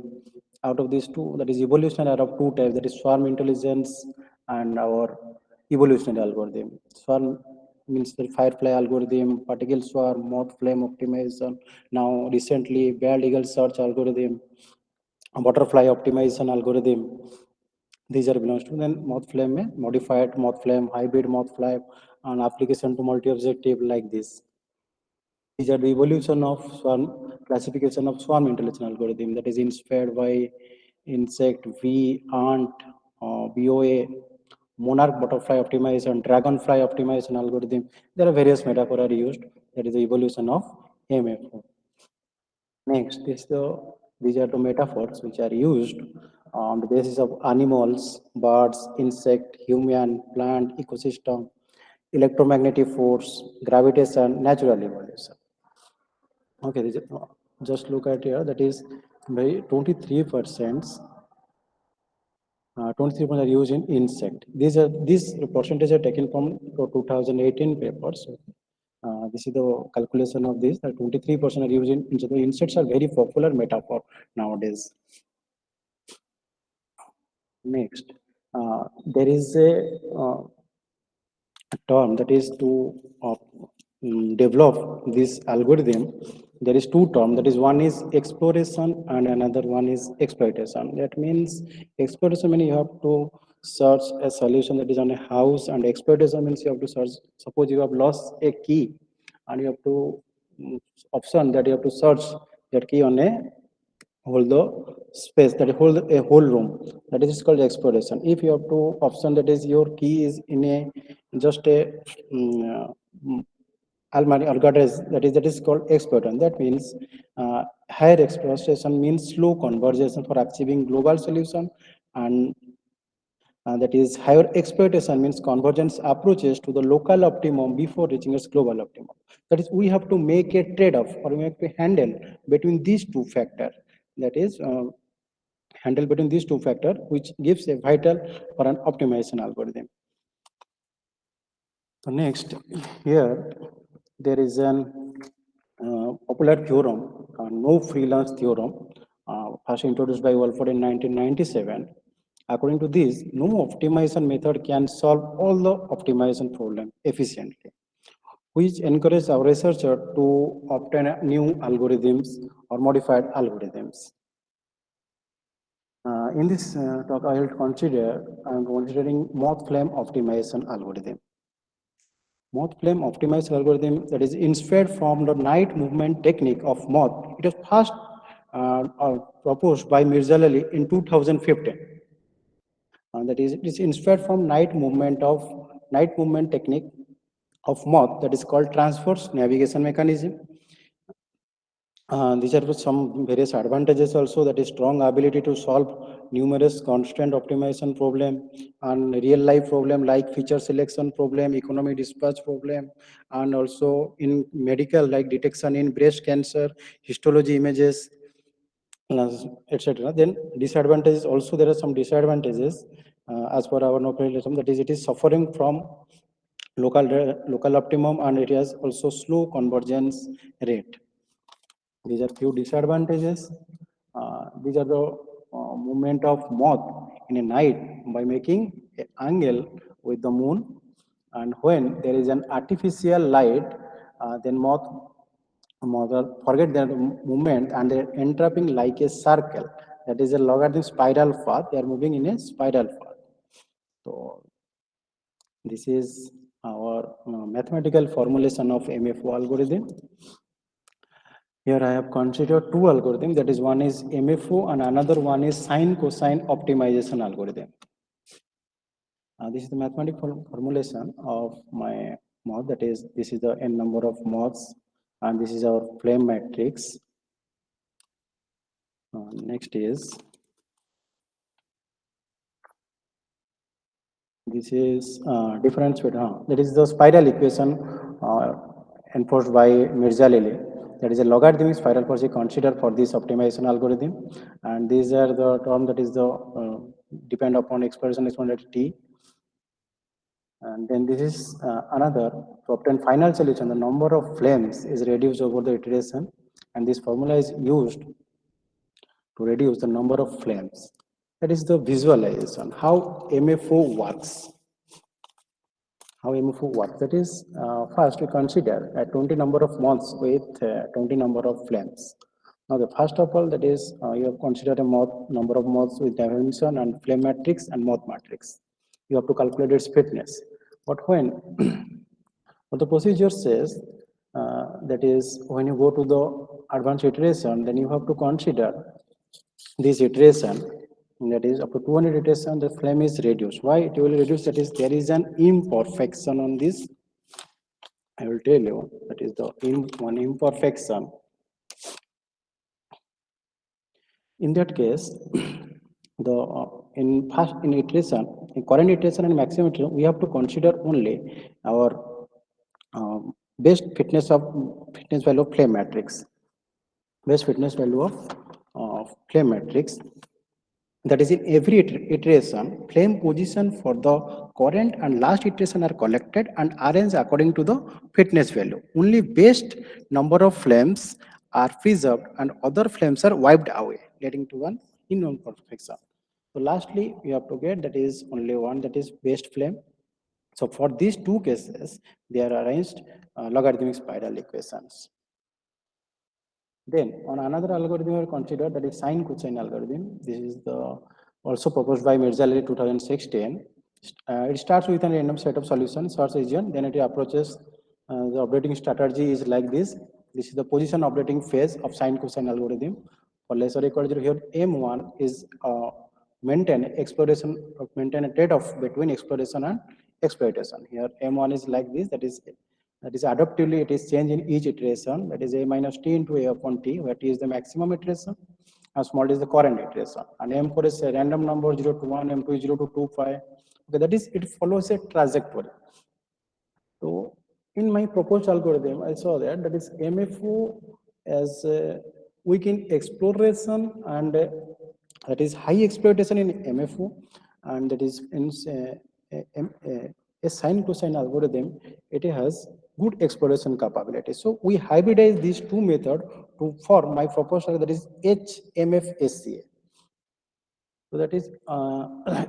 Out of these two, that is evolutionary are of two types, that is swarm intelligence and our evolutionary algorithm. Swarm means the firefly algorithm, particle swarm, moth flame optimization. Now recently, bald eagle search algorithm, butterfly optimization algorithm. These are belongs to then moth flame, modified moth flame, hybrid moth flame, and application to multi-objective like this. These are the evolution of swarm classification of swarm intelligence algorithm that is inspired by insect, ant, BOA, monarch butterfly optimization, dragonfly optimization algorithm. There are various metaphors are used. That is the evolution of MFO. Next is these are the metaphors which are used on the basis of animals, birds, insect, human, plant, ecosystem, electromagnetic force, gravitation, natural evolution. Okay, just look at here. That is by 23%. 23% are used in insect. These percentages are taken from 2018 papers. This is the calculation of this. 23% are used in insect. The insects are very popular metaphor nowadays. Next, there is a term that is to develop this algorithm. There is two terms. That is one is exploration and another one is exploitation. That means exploration means you have to search a solution that is on a house, and exploitation means you have to search. Suppose you have lost a key and you have to option that you have to search that key on a hold the space that hold a whole room, that is called exploration. If you have to option that is your key is in a just a almari or garage, that is called exploitation. That means higher exploitation means slow conversion for achieving global solution, and that is higher exploitation means convergence approaches to the local optimum before reaching its global optimum. That is, we have to make a trade-off or we have to handle between these two factors. That is handle between these two factors, which gives a vital for an optimization algorithm. So next, here there is an popular theorem, no freelance theorem, first introduced by Walford in 1997. According to this, no optimization method can solve all the optimization problem efficiently, which encourages our researcher to obtain new algorithms or modified algorithms. In this talk, I am considering moth flame optimization algorithm. Moth flame optimization algorithm that is inspired from the night movement technique of moth. It was first proposed by Mirza Ali in 2015. That is, it is inspired from night movement technique of moth that is called transverse navigation mechanism. These are some various advantages also, that is strong ability to solve numerous constraint optimization problem and real life problem like feature selection problem, economic dispatch problem, and also in medical like detection in breast cancer, histology images, etc. Then disadvantages also, there are some disadvantages as per our notation, that is it is suffering from local optimum and it has also slow convergence rate. These are few disadvantages. These are the movement of moth in a night by making an angle with the moon, and when there is an artificial light, then moth forget their movement and they're entrapping like a circle. That is a logarithmic spiral path. They are moving in a spiral path. So this is our mathematical formulation of MFO algorithm. Here I have considered two algorithms, that is one is MFO and another one is sine cosine optimization algorithm. This is the mathematical formulation of my moth, that is this is the n number of moths and this is our flame matrix. Next is this is difference between that is the spiral equation enforced by Mirza Ali. That is a logarithmic spiral policy considered for this optimization algorithm, and these are the term that is the depend upon expression exponential t. And then this is another to obtain final solution. The number of flames is reduced over the iteration, and this formula is used to reduce the number of flames. That is the visualization how MFO works. How MFO works. That is, first we consider a 20 number of moths with 20 number of flames. Now, the first of all, that is, you have considered a number of moths with dimension and flame matrix and moth matrix. You have to calculate its fitness. But when what the procedure says, that is when you go to the advanced iteration, then you have to consider this iteration, that is up to 200 iteration, the flame is reduced. Why it will reduce? That is, there is an imperfection on this. I will tell you, that is the one imperfection. In that case, the in iteration, in current iteration and maximum iteration, we have to consider only our best fitness value of flame matrix, best fitness value of flame matrix. That is, in every iteration, flame position for the current and last iteration are collected and arranged according to the fitness value. Only best number of flames are preserved and other flames are wiped away, leading to one imperfection. So lastly, we have to get that is only one, that is best flame. So for these two cases, they are arranged logarithmic spiral equations. Then on another algorithm we consider, that is sine cosine algorithm. This is the also proposed by Mirza-Ali 2016. It starts with a random set of solutions, search region, then it approaches the operating strategy is like this. This is the position operating phase of sine cosine algorithm. For lesser equal to here, M1 is maintain a trade-off between exploration and exploitation. Here M1 is like this, that is adaptively it is changed in each iteration, that is a minus t into a upon t, where t is the maximum iteration and small is the current iteration, and M4 is a random number 0 to 1, M2 is 0 to 2, 5. Okay, that is, it follows a trajectory. So in my proposed algorithm, I saw that is MFO as weak in exploration and that is high exploitation in MFO, and that is in a sine cosine algorithm, it has good exploration capability. So we hybridize these two methods to form my proposal, that is HMFSCA. So that is,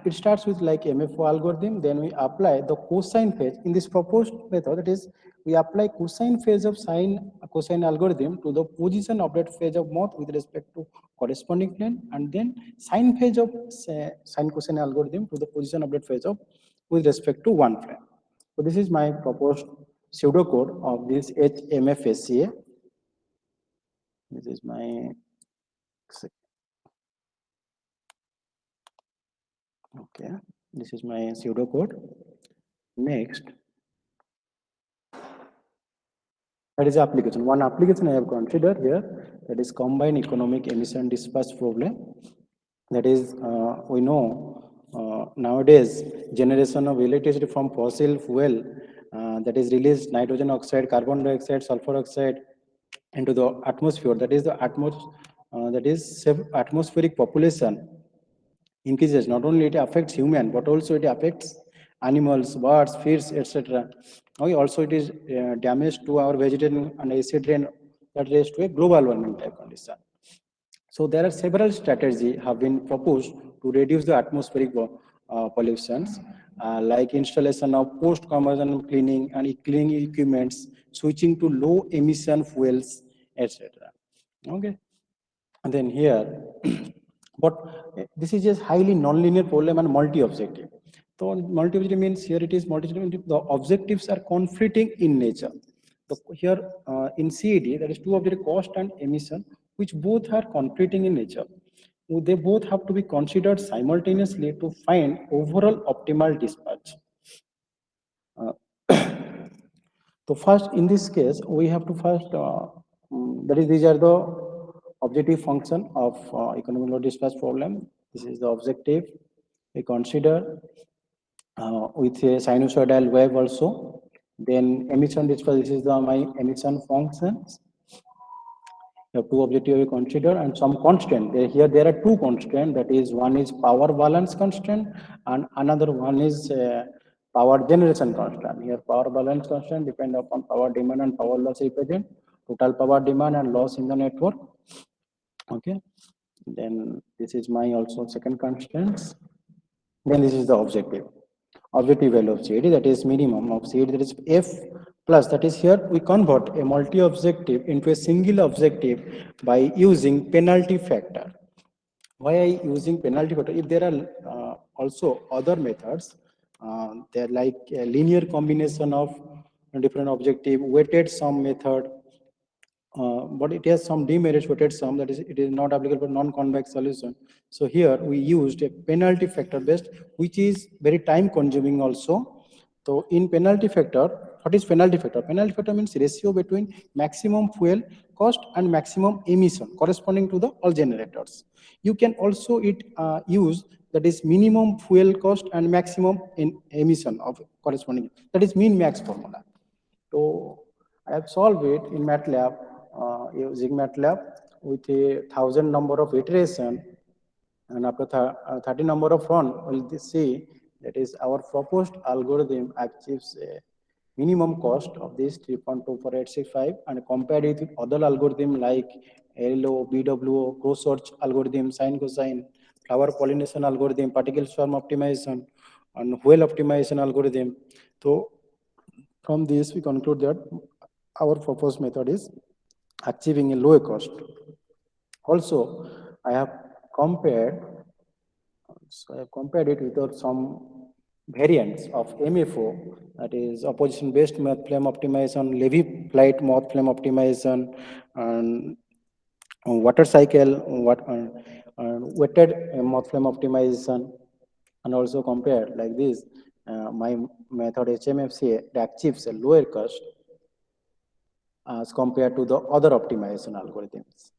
it starts with like MFO algorithm, then we apply the cosine phase in this proposed method. That is, we apply cosine phase of sine cosine algorithm to the position update phase of moth with respect to corresponding plane, and then sine phase of sine cosine algorithm to the position update phase of with respect to one plane. So this is my proposed pseudocode of this HMFSCA. This is my okay. This is my pseudocode. Next, that is application. One application I have considered here, that is combined economic emission dispatch problem. That is, we know nowadays generation of electricity from fossil fuel that is released nitrogen oxide, carbon dioxide, sulfur oxide into the atmosphere. That is the atmospheric population increases. Not only it affects human, but also it affects animals, birds, fish, etc. Okay, also it is damage to our vegetation and acid rain that leads to a global warming type condition. So there are several strategies have been proposed to reduce the atmospheric pollutions, like installation of post-conversion cleaning and cleaning equipments, switching to low emission fuels, etc. Okay, and then here, but this is just highly nonlinear problem and multi-objective. So multi-objective means here it is multi-objective. The objectives are conflicting in nature. So here in CED, there is two objective, cost and emission, which both are conflicting in nature. They both have to be considered simultaneously to find overall optimal dispatch. So first, in this case, we have to first, that is, these are the objective function of economic load dispatch problem. This is the objective we consider with a sinusoidal wave also. Then emission dispatch, this is the my emission functions. You have two objectives we consider and some constant. Here there are two constraints. That is, one is power balance constraint and another one is power generation constraint. Here power balance constraint depend upon power demand and power loss represent total power demand and loss in the network. Okay, then this is my also second constraints. Then this is the objective value of CAD, that is minimum of CAD, that is F plus, that is here we convert a multi-objective into a single objective by using penalty factor. Why I using penalty factor? If there are also other methods, they're like a linear combination of different objective, weighted sum method, but it has some demerits weighted sum, that is, it is not applicable for non-convex solution. So here we used a penalty factor based, which is very time consuming also. So in penalty factor, what is penalty factor? Penalty factor means ratio between maximum fuel cost and maximum emission corresponding to the all generators. You can also use, that is, minimum fuel cost and maximum emission of corresponding, that is mean max formula. So I have solved it in MATLAB, using MATLAB with 1,000 number of iteration, and after 30 number of run, we'll see that is our proposed algorithm achieves a minimum cost of this 3.24865, and compared it with other algorithm like LO, BWO, cross search algorithm, sine cosine, flower pollination algorithm, particle swarm optimization, and whale optimization algorithm. So from this, we conclude that our proposed method is achieving a lower cost. Also, I have compared, it with some variants of MFO, that is opposition-based mode flame optimization, Levy flight mode flame optimization, and water cycle, weighted mode flame optimization, and also compare like this. My method HMFCA achieves a lower cost as compared to the other optimization algorithms.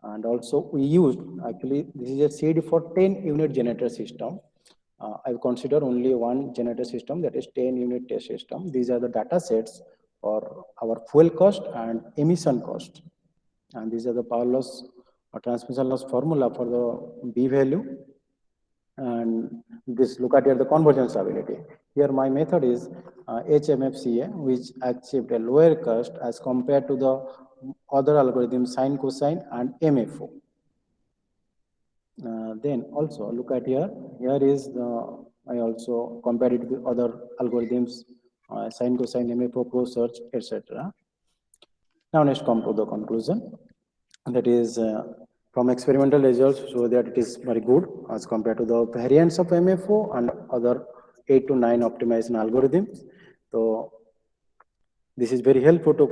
And also we used, actually, this is a seed for 10 unit generator system. I consider only one generator system, that is 10 unit test system. These are the data sets for our fuel cost and emission cost. And these are the power loss or transmission loss formula for the B value. And this, look at here the convergence ability. Here my method is HMFCA, which achieved a lower cost as compared to the other algorithms, sine, cosine, and MFO. Then also look at here. Here is the, I also compared it with other algorithms, sine, cosine, MFO, pro search, etc. Now let's come to the conclusion. That is, from experimental results show that it is very good as compared to the variants of MFO and other 8 to 9 optimization algorithms. So this is very helpful to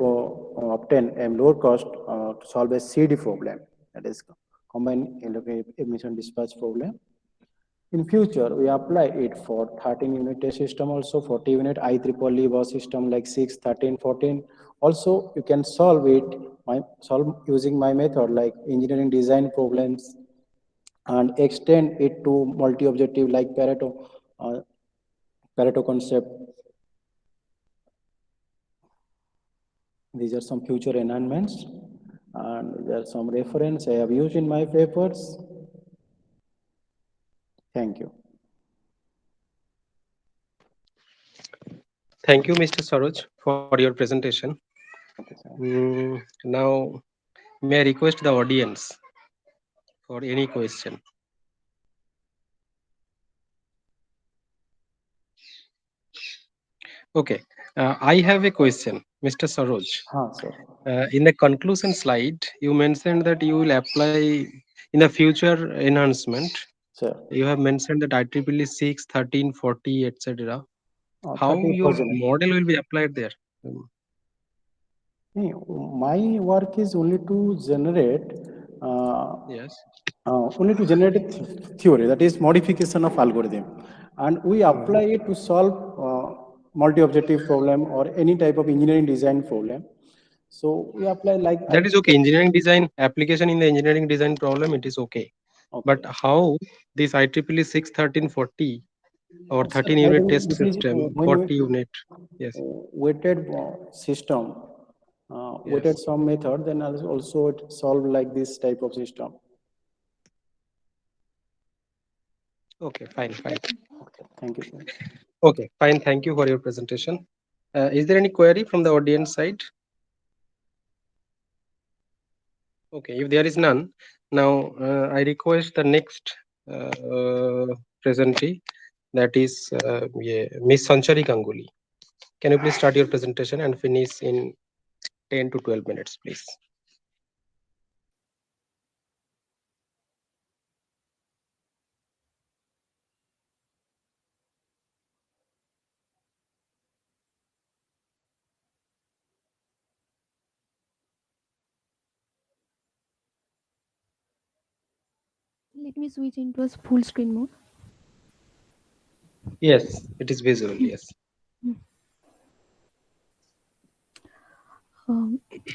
obtain a lower cost to solve a CD problem, that is combined emission dispatch problem. In future, we apply it for 13 unit test system, also 40 unit IEEE bus system like 6, 13, 14. Also, you can solve it solve using my method like engineering design problems, and extend it to multi-objective like Pareto concept. These are some future enhancements, and there are some reference I have used in my papers. Thank you. Thank you, Mr. Saroj, for your presentation. Okay, sir. Now, may I request the audience for any question? Okay, I have a question, Mr. Saroj. Sir. In the conclusion slide, you mentioned that you will apply in the future enhancement. Sir. You have mentioned that IEEE 6, 13, 40, etc. How 30 your version. model will be applied there? My work is only to generate Yes. only to generate theory, that is modification of algorithm, and we apply it to solve multi-objective problem or any type of engineering design problem. So we apply like That is okay. Engineering design application in the engineering design problem, it is okay. Okay. But how this IEEE 6, 13, 40 or Sir, 13 I unit think test this is system, when 40 we unit? Yes. weighted system, weighted Yes. sum method, then also it solve like this type of system. Okay, fine. Okay, thank you, sir. Okay, fine. Thank you for your presentation. Is there any query from the audience side? Okay, if there is none, now I request the next presentee, that is Miss Sanchari Ganguly. Can you please start your presentation and finish in 10 to 12 minutes, please? Let me switch into a full screen mode. Yes, it is visible. Yes.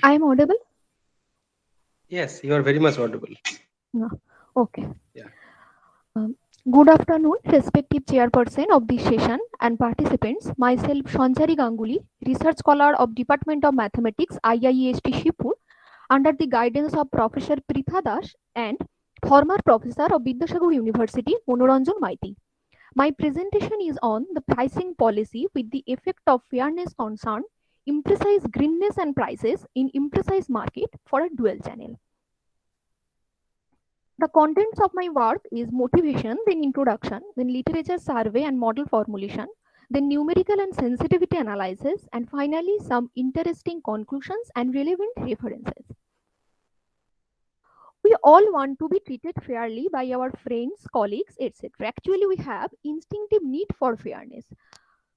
I am audible? Yes, you are very much audible. No. Okay. Yeah. Good afternoon, respective chairperson of this session and participants. Myself, Sanchari Ganguly, research scholar of Department of Mathematics, IIEST Shibpur, under the guidance of Professor Pritha Das and former professor of Vidyasagar University, Monoranjan Maiti. My presentation is on the pricing policy with the effect of fairness concern, imprecise greenness and prices in imprecise market for a dual channel. The contents of my work is motivation, then introduction, then literature survey and model formulation, then numerical and sensitivity analysis, and finally some interesting conclusions and relevant references. We all want to be treated fairly by our friends, colleagues, etc. Actually, we have instinctive need for fairness.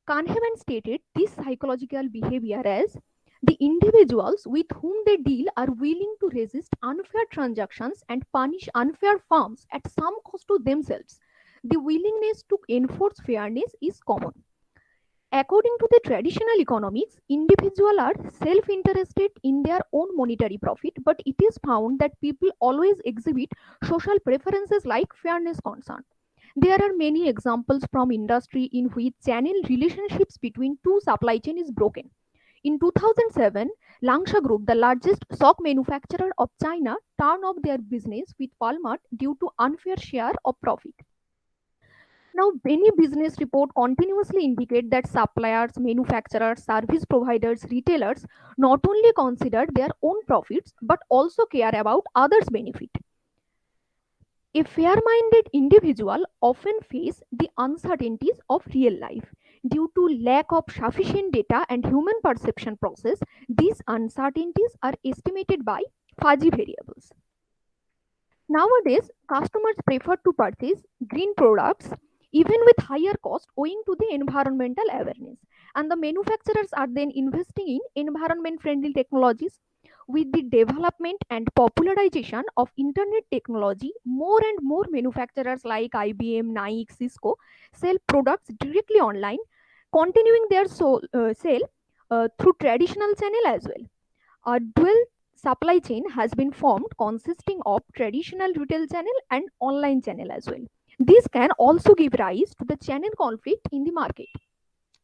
Kahneman stated this psychological behavior as the individuals with whom they deal are willing to resist unfair transactions and punish unfair firms at some cost to themselves. The willingness to enforce fairness is common. According to the traditional economics, individuals are self-interested in their own monetary profit, but it is found that people always exhibit social preferences like fairness concern. There are many examples from industry in which channel relationships between two supply chain is broken. In 2007, Langsha Group, the largest sock manufacturer of China, turned off their business with Walmart due to unfair share of profit. Now, many business reports continuously indicate that suppliers, manufacturers, service providers, retailers not only consider their own profits but also care about others' benefit. A fair-minded individual often face the uncertainties of real life. Due to lack of sufficient data and human perception process, these uncertainties are estimated by fuzzy variables. Nowadays, customers prefer to purchase green products even with higher cost owing to the environmental awareness. And the manufacturers are then investing in environment-friendly technologies. With the development and popularization of internet technology, more and more manufacturers like IBM, Nike, Cisco sell products directly online, continuing their sale through traditional channel as well. A dual supply chain has been formed consisting of traditional retail channel and online channel as well. This can also give rise to the channel conflict in the market.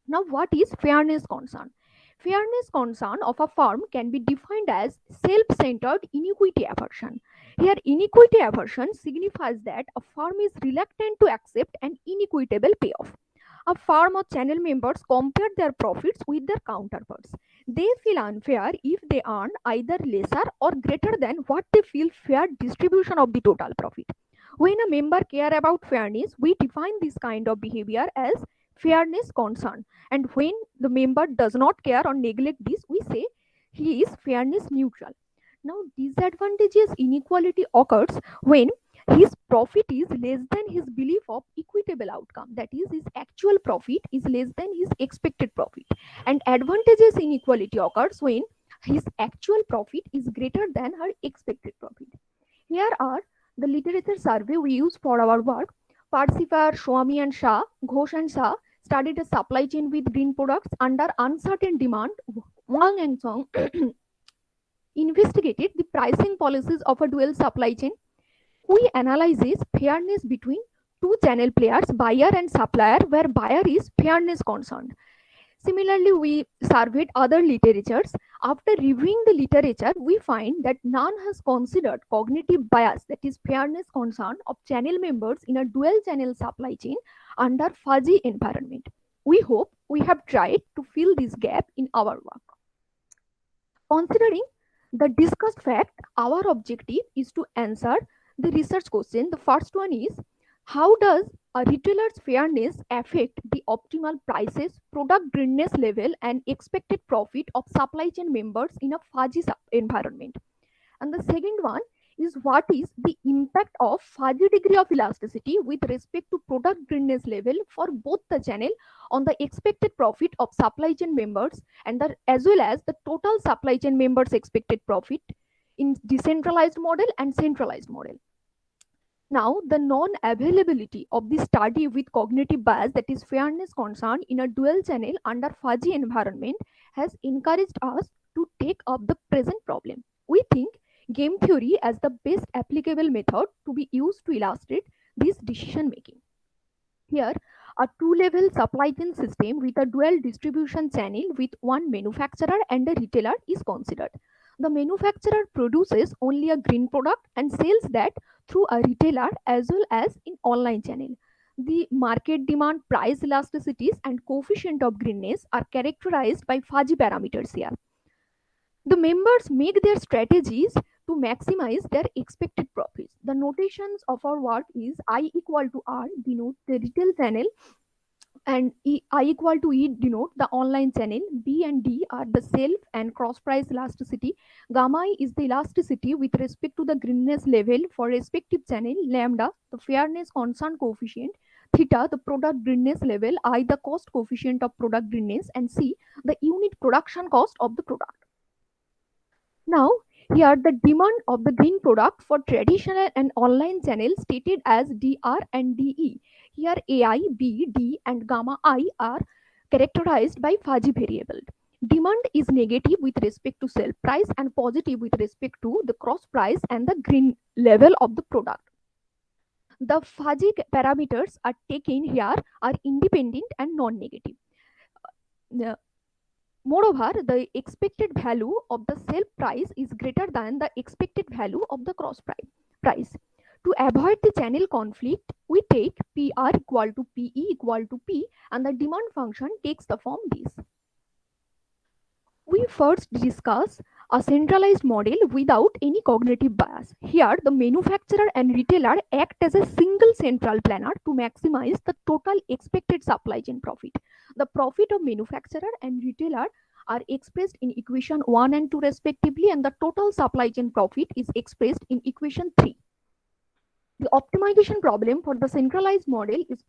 Now, what is fairness concern? Fairness concern of a firm can be defined as self-centered inequity aversion. Here, inequity aversion signifies that a firm is reluctant to accept an inequitable payoff. A firm or channel members compare their profits with their counterparts. They feel unfair if they earn either lesser or greater than what they feel fair distribution of the total profit. When a member care about fairness, we define this kind of behavior as fairness concern. And when the member does not care or neglect this, we say he is fairness neutral. Now, disadvantageous inequality occurs when his profit is less than his belief of equitable outcome. That is, his actual profit is less than his expected profit. And advantageous inequality occurs when his actual profit is greater than her expected profit. Here are the literature survey we use for our work. Parsivar, Swami and Shah, Ghosh and Shah studied a supply chain with green products under uncertain demand. Wang and Chong investigated the pricing policies of a dual supply chain. We analyzes fairness between two channel players, buyer and supplier, where buyer is fairness concerned. Similarly, we surveyed other literatures. After reviewing the literature, we find that none has considered cognitive bias, that is fairness concern of channel members in a dual channel supply chain under fuzzy environment. We hope we have tried to fill this gap in our work. Considering the discussed fact, our objective is to answer the research question. The first one is, how does a retailer's fairness affect the optimal prices, product greenness level, and expected profit of supply chain members in a fuzzy environment? And the second one is, what is the impact of fuzzy degree of elasticity with respect to product greenness level for both the channel on the expected profit of supply chain members and as well as the total supply chain members expected profit in decentralized model and centralized model? Now, the non-availability of the study with cognitive bias, that is fairness concern, in a dual channel under fuzzy environment has encouraged us to take up the present problem. We think game theory as the best applicable method to be used to illustrate this decision making. Here, a two-level supply chain system with a dual distribution channel with one manufacturer and a retailer is considered. The manufacturer produces only a green product and sells that through a retailer as well as in online channel. The market demand, price elasticities, and coefficient of greenness are characterized by fuzzy parameters here. The members make their strategies to maximize their expected profits. The notations of our work is I equal to R denote the retail channel, and I equal to E denote the online channel. B and D are the self and cross price elasticity. Gamma I is the elasticity with respect to the greenness level for respective channel. Lambda, the fairness concern coefficient. Theta, the product greenness level. I, the cost coefficient of product greenness. And C, the unit production cost of the product. Now, here the demand of the green product for traditional and online channels stated as DR and DE. Here AI, B, D and gamma I are characterized by fuzzy variable. Demand is negative with respect to sell price and positive with respect to the cross price and the green level of the product. The fuzzy parameters are taken here are independent and non-negative. Moreover, the expected value of the sale price is greater than the expected value of the cross price. To avoid the channel conflict, we take PR equal to PE equal to P, and the demand function takes the form this. We first discuss a centralized model without any cognitive bias. Here, the manufacturer and retailer act as a single central planner to maximize the total expected supply chain profit. The profit of manufacturer and retailer are expressed in equation 1 and 2 respectively, and the total supply chain profit is expressed in equation 3. The optimization problem for the centralized model is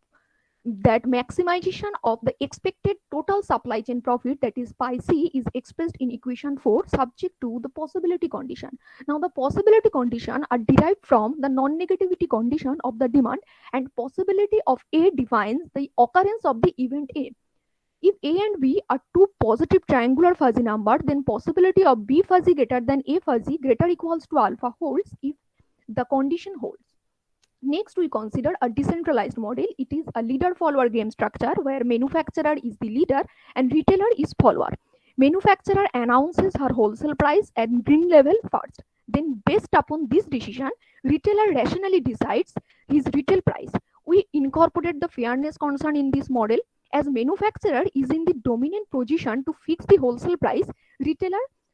that maximization of the expected total supply chain profit, that is pi c, is expressed in equation 4 subject to the possibility condition. Now the possibility condition are derived from the non-negativity condition of the demand, and possibility of A defines the occurrence of the event A. If A and B are two positive triangular fuzzy numbers, then possibility of B fuzzy greater than A fuzzy greater equals to alpha holds if the condition holds. Next, we consider a decentralized model. It is a leader-follower game structure where manufacturer is the leader and retailer is follower. Manufacturer announces her wholesale price at green level first. Then, based upon this decision, retailer rationally decides his retail price. We incorporate the fairness concern in this model. As manufacturer is in the dominant position to fix the wholesale price,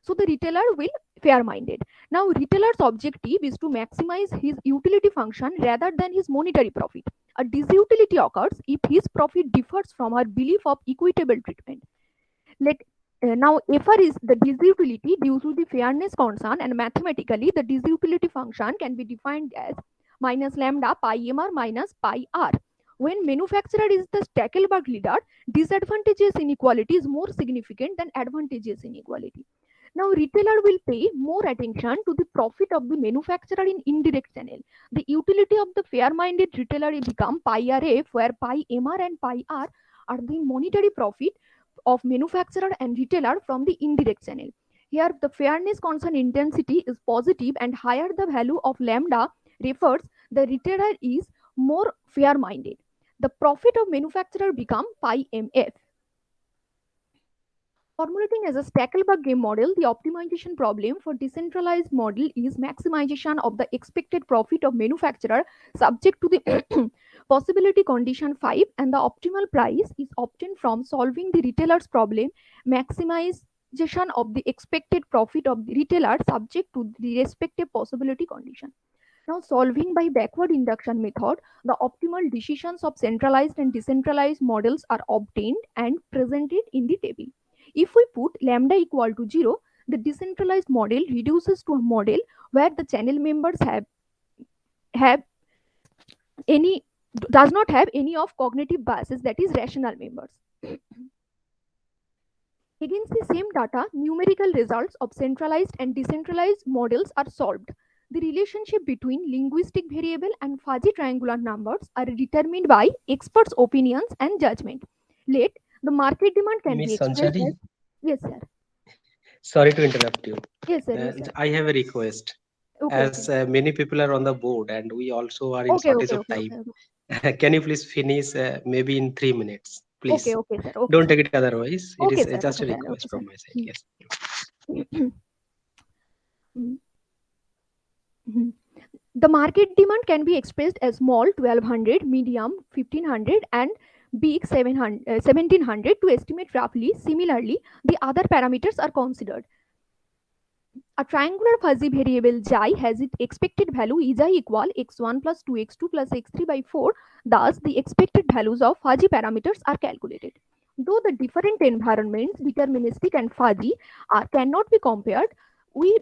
so the retailer will fair-minded. Now, retailer's objective is to maximize his utility function rather than his monetary profit. A disutility occurs if his profit differs from her belief of equitable treatment. Now, FR is the disutility due to the fairness concern, and mathematically, the disutility function can be defined as minus lambda pi mr minus pi r. When manufacturer is the Stackelberg leader, disadvantageous inequality is more significant than advantageous inequality. Now, retailer will pay more attention to the profit of the manufacturer in indirect channel. The utility of the fair-minded retailer will become pi RF, where pi MR and pi R are the monetary profit of manufacturer and retailer from the indirect channel. Here, the fairness concern intensity is positive, and higher the value of lambda refers the retailer is more fair-minded. The profit of manufacturer become pi MF. Formulating as a Stackelberg game model, the optimization problem for decentralized model is maximization of the expected profit of manufacturer subject to the possibility condition 5, and the optimal price is obtained from solving the retailer's problem, maximization of the expected profit of the retailer subject to the respective possibility condition. Now, solving by backward induction method, the optimal decisions of centralized and decentralized models are obtained and presented in the table. If we put lambda equal to 0, the decentralized model reduces to a model where the channel members does not have any of cognitive biases, that is rational members. Against the same data, numerical results of centralized and decentralized models are solved. The relationship between linguistic variable and fuzzy triangular numbers are determined by experts' opinions and judgment. Let the market demand can be Miss expressed Sanchari, as yes, sir. sorry to interrupt you. Yes, sir. Yes, sir. I have a request. Okay, As many people are on the board and we also are in okay, shortage okay, of okay, time, okay, can you please finish maybe in 3 minutes, please? okay, okay, sir. Okay, Don't sir. take it otherwise. It Okay, is sir. just a Okay, sir. request Okay, from sir. my side. Yes. Mm. Mhm. The market demand can be expressed as small 1200, medium 1500, and big 1700 to estimate roughly. Similarly, the other parameters are considered. A triangular fuzzy variable xi has its expected value xi equal x1 plus 2x2 plus x3 by 4. Thus, the expected values of fuzzy parameters are calculated. Though the different environments, deterministic and fuzzy, cannot be compared, we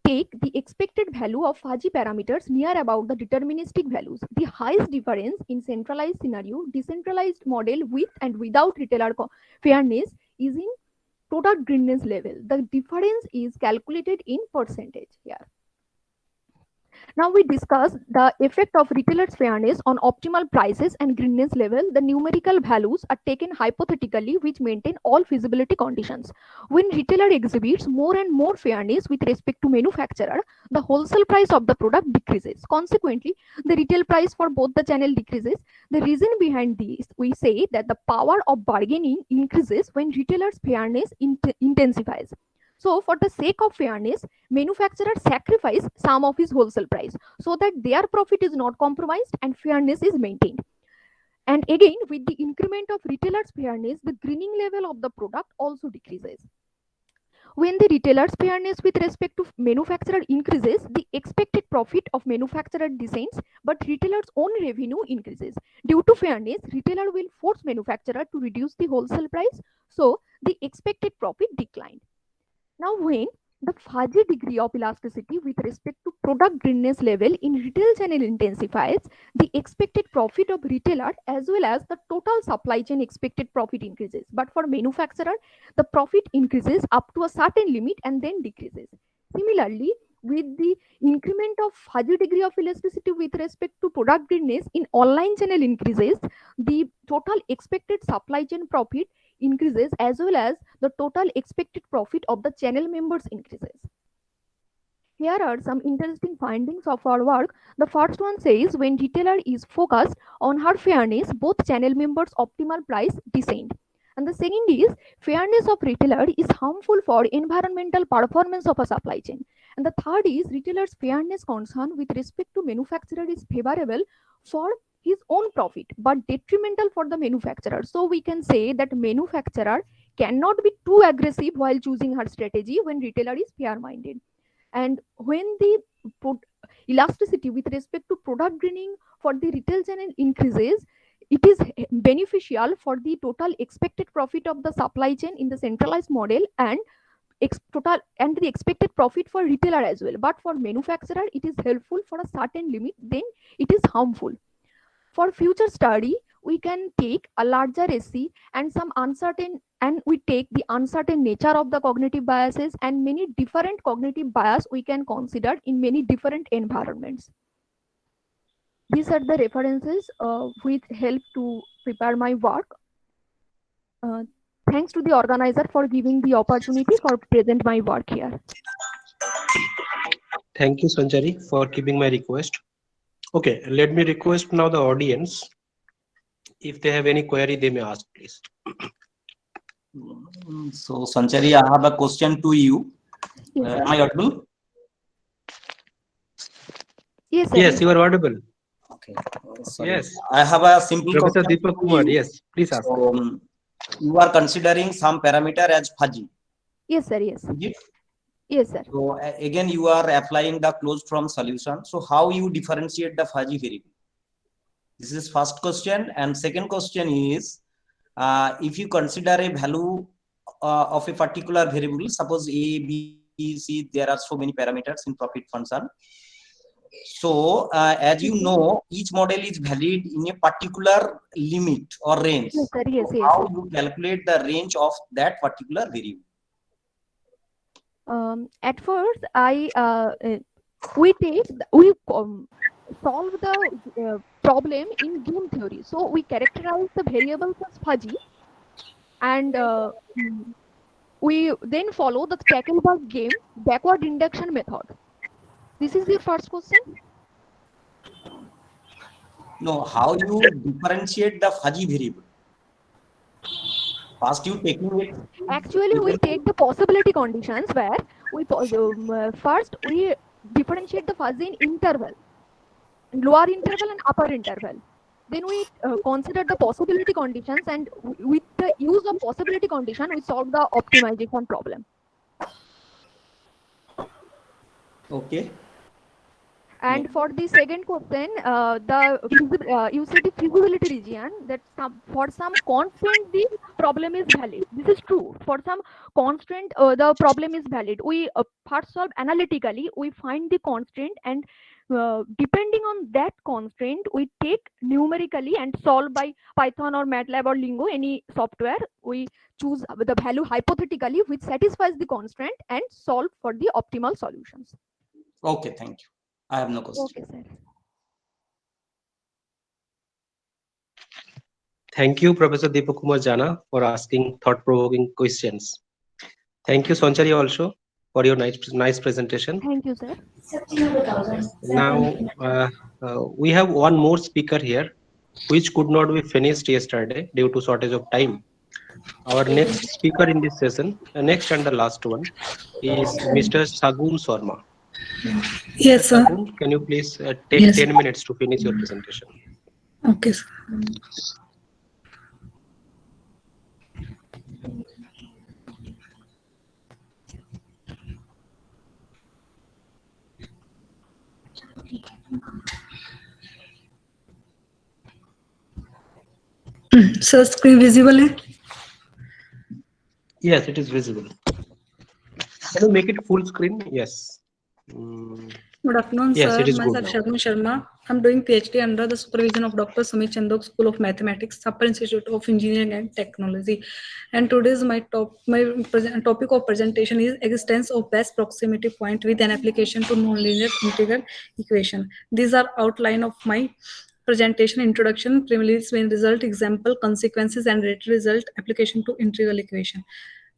take the expected value of fuzzy parameters near about the deterministic values. The highest difference in centralized scenario, decentralized model with and without retailer fairness is in product greenness level. The difference is calculated in percentage here. Now we discuss the effect of retailers' fairness on optimal prices and greenness level. The numerical values are taken hypothetically which maintain all feasibility conditions. When retailer exhibits more and more fairness with respect to manufacturer, the wholesale price of the product decreases. Consequently, the retail price for both the channel decreases. The reason behind this, we say that the power of bargaining increases when retailers' fairness intensifies. So, for the sake of fairness, manufacturers sacrifice some of his wholesale price so that their profit is not compromised and fairness is maintained. And again, with the increment of retailers' fairness, the greening level of the product also decreases. When the retailer's fairness with respect to manufacturer increases, the expected profit of manufacturer descends, but retailer's own revenue increases. Due to fairness, retailer will force manufacturer to reduce the wholesale price, so the expected profit declined. Now, when the fuzzy degree of elasticity with respect to product greenness level in retail channel intensifies, the expected profit of retailer as well as the total supply chain expected profit increases. But for manufacturer, the profit increases up to a certain limit and then decreases. Similarly, with the increment of fuzzy degree of elasticity with respect to product greenness in online channel increases, the total expected supply chain profit increases as well as the total expected profit of the channel members increases. Here are some interesting findings of our work. The first one says when retailer is focused on her fairness, both channel members' optimal price descend. And the second is fairness of retailer is harmful for environmental performance of a supply chain. And the third is retailer's fairness concern with respect to manufacturer is favorable for his own profit but detrimental for the manufacturer. So we can say that manufacturer cannot be too aggressive while choosing her strategy when retailer is fair minded. And when the elasticity with respect to product greening for the retail channel increases, it is beneficial for the total expected profit of the supply chain in the centralized model and the expected profit for retailer as well. But for manufacturer, it is helpful for a certain limit, then it is harmful. For future study, we can take a larger SC and we take the uncertain nature of the cognitive biases and many different cognitive bias we can consider in many different environments. These are the references which help to prepare my work. Thanks to the organizer for giving the opportunity for present my work here. Thank you, Sanchari, for keeping my request. Okay, let me request now the audience. If they have any query, they may ask, please. So, Sanchari, I have a question to you. Yes, Am I audible? yes, sir. Yes, you are audible. Okay. Sorry. Yes. I have a simple Professor question. Deepak to Kumar, you. yes, please ask. So, you are considering some parameter as fuzzy. Yes, sir. Yes. Is it? Yes, sir. So again, you are applying the closed form solution. So how you differentiate the fuzzy variable? This is first question. And second question is, if you consider a value of a particular variable, suppose A, B, C, there are so many parameters in profit function. So as you know, each model is valid in a particular limit or range. Yes, sir. Yes, so yes. how you calculate the range of that particular variable? At first, I we solve the problem in game theory. So we characterize the variables as fuzzy, and we then follow the Stackelberg game backward induction method. This is your first question. No, how you differentiate the fuzzy variable? First, you taking it. Actually, we take the possibility conditions where we first we differentiate the fuzzy in interval, lower interval and upper interval. Then we consider the possibility conditions, and with the use of possibility condition, we solve the optimization problem. Okay. And for the second question, you say the feasibility region, that for some constant the problem is valid. This is true. For some constant the problem is valid. We first solve analytically. We find the constraint, and depending on that constraint, we take numerically and solve by Python or MATLAB or Lingo, any software. We choose the value hypothetically which satisfies the constraint and solve for the optimal solutions. Okay, thank you. I have no question. Okay, sir. Thank you, Professor Deepak Kumar Jana, for asking thought-provoking questions. Thank you, Sanchari, also for your nice presentation. Thank you, sir. Now, we have one more speaker here, which could not be finished yesterday due to shortage of time. Our next speaker in this session, the next and the last one, is Mr. Sagun Sharma. Yes, sir. Sagun, can you please take Yes. 10 minutes to finish your presentation? Okay, sir. Sir screen visible है? Yes, it is visible. Can you make it full screen? Yes. Good afternoon, Yes, sir. it is good Myself now. Shagun Sharma. I'm doing PhD under the supervision of Dr. Sumit Chandok School of Mathematics, Upper Institute of Engineering and Technology. And today's my topic of presentation is existence of best proximity point with an application to nonlinear integral equation. These are outline of my presentation: introduction, privileges, main result, example, consequences, and related result, application to integral equation.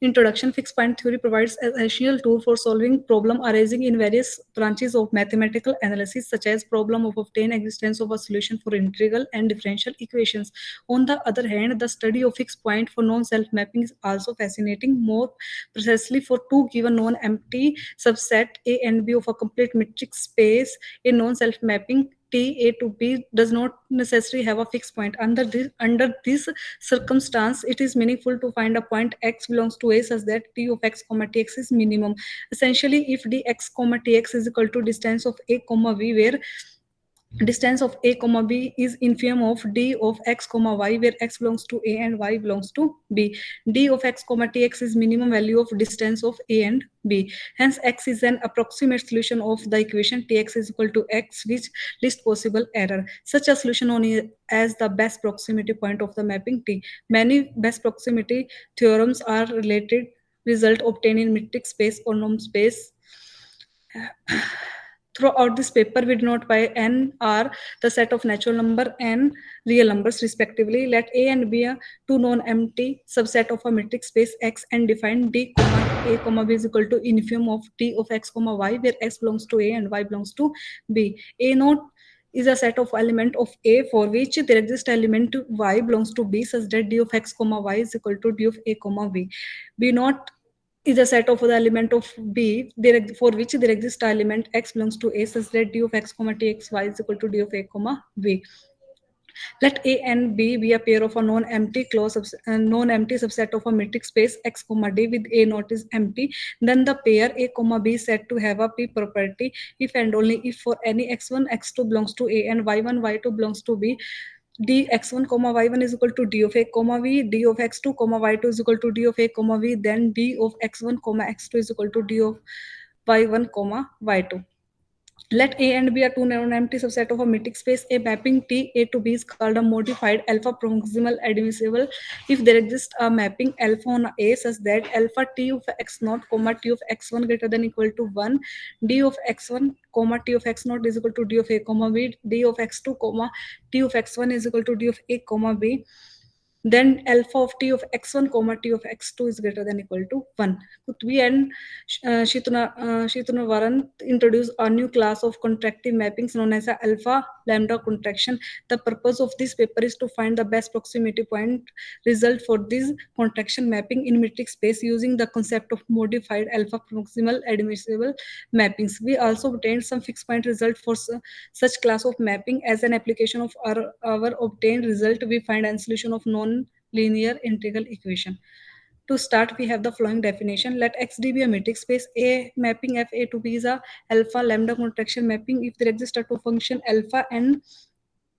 Introduction: fixed point theory provides an essential tool for solving problem arising in various branches of mathematical analysis, such as problem of obtain existence of a solution for integral and differential equations. On the other hand, the study of fixed point for non-self mapping is also fascinating. More precisely, for two given non-empty subset A and B of a complete metric space, a non-self mapping T A to B does not necessarily have a fixed point. Under this circumstance, it is meaningful to find a point x belongs to A such that t of x comma tx is minimum. Essentially, if dx comma tx is equal to distance of A comma V, where distance of A comma B is infimum of d of x comma y, where x belongs to A and y belongs to B. D of x comma tx is minimum value of distance of A and B. Hence, x is an approximate solution of the equation tx is equal to x, which least possible error. Such a solution known as the best proximity point of the mapping T. Many best proximity theorems are related result obtained in metric space or norm space. Throughout this paper, we denote by n r the set of natural number and real numbers respectively. Let A and B are two non-empty subset of a metric space X and define D comma A comma B is equal to infimum of D of X comma Y, where X belongs to A and Y belongs to B. A naught is a set of element of A for which there exists element Y belongs to B such that D of X comma Y is equal to D of A comma B. B naught is a set of the element of B for which there exists a element x belongs to A such that d of x comma tx y is equal to d of A comma B. Let A and B be a pair of a non-empty subset of a metric space x comma d with A naught is empty. Then the pair A comma B is said to have a P property if and only if for any x1 x2 belongs to A and y1 y2 belongs to B, d x1 comma y1 is equal to d of A comma V, d of x2 comma y2 is equal to d of A comma V, then d of x1 comma x2 is equal to d of y1 comma y2. Let A and B are two non-empty subset of a metric space. A mapping T A to B is called a modified alpha proximal admissible if there exists a mapping alpha on A such that alpha T of x naught comma T of x1 greater than equal to 1, D of x1 comma T of x naught is equal to D of A comma B, D of x2 comma T of x1 is equal to D of A comma B. Then alpha of T of x1 comma T of x2 is greater than equal to 1. Kutbi and Shituna Varan introduced a new class of contractive mappings known as a alpha lambda contraction. The purpose of this paper is to find the best proximity point result for this contraction mapping in metric space using the concept of modified alpha proximal admissible mappings. We also obtained some fixed point result for such class of mapping. As an application of our obtained result, we find a solution of non-linear integral equation. To start, we have the following definition. Let XD be a metric space. A mapping FA to B is a alpha lambda contraction mapping if there exists a two function alpha and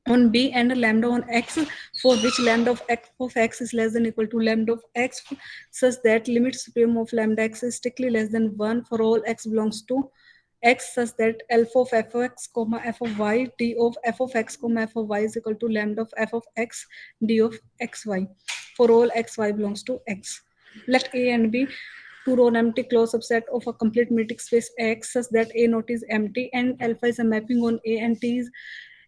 on B and lambda on X for which lambda of X is less than equal to lambda of X such that limit supreme of lambda X is strictly less than 1 for all X belongs to X such that alpha of f of x comma f of y d of f of x comma f of y is equal to lambda of f of x d of xy for all x y belongs to X. Let A and B two row empty closed subset of a complete metric space X such that A naught is empty and alpha is a mapping on A and T is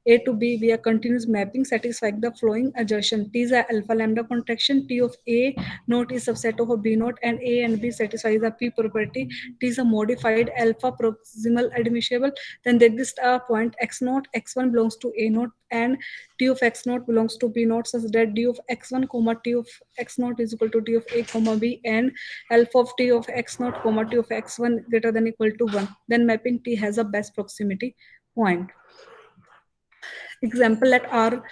A to B via continuous mapping satisfying the following assertion. T is a alpha lambda contraction. T of A naught is subset of a B naught and A and B satisfies the P property. T is a modified alpha proximal admissible. Then there exists a point x naught, x1 belongs to A naught and T of x naught belongs to B naught such that D of x1 comma T of x naught is equal to D of A comma B and alpha of T of x naught comma T of x1 greater than equal to 1. Then mapping T has a best proximity point. Example, let r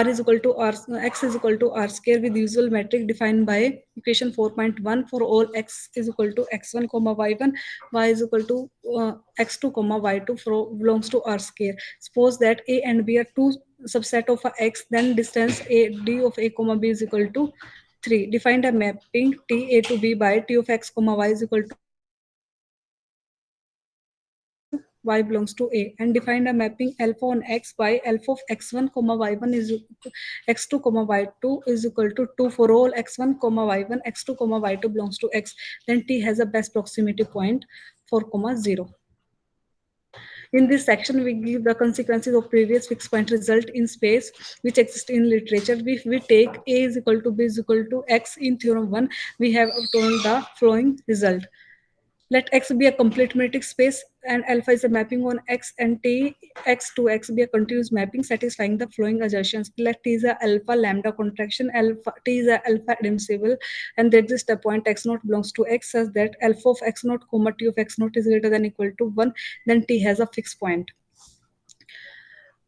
is equal to r x is equal to r square with usual metric defined by equation 4.1 for all x is equal to x1 comma y1, y is equal to x2 comma y2 for belongs to r square. Suppose that A and B are two subset of a x, then distance a d of a comma b is equal to 3. Define a mapping T A to B by T of x comma y is equal to y belongs to A and define a mapping alpha on x by alpha of x1 comma y1 is x2 comma y2 is equal to 2 for all x1 comma y1 x2 comma y2 belongs to X. Then T has a best proximity point 4 comma 0. In this section, we give the consequences of previous fixed point result in space which exist in literature. If we take A is equal to B is equal to X in theorem 1, we have obtained the following result. Let X be a complete metric space and alpha is a mapping on X and T X to X be a continuous mapping satisfying the following assertions. Let T is a alpha lambda contraction, alpha T is a alpha admissible and there exists a point x naught belongs to X such that alpha of x naught comma T of x naught is greater than equal to 1, then T has a fixed point.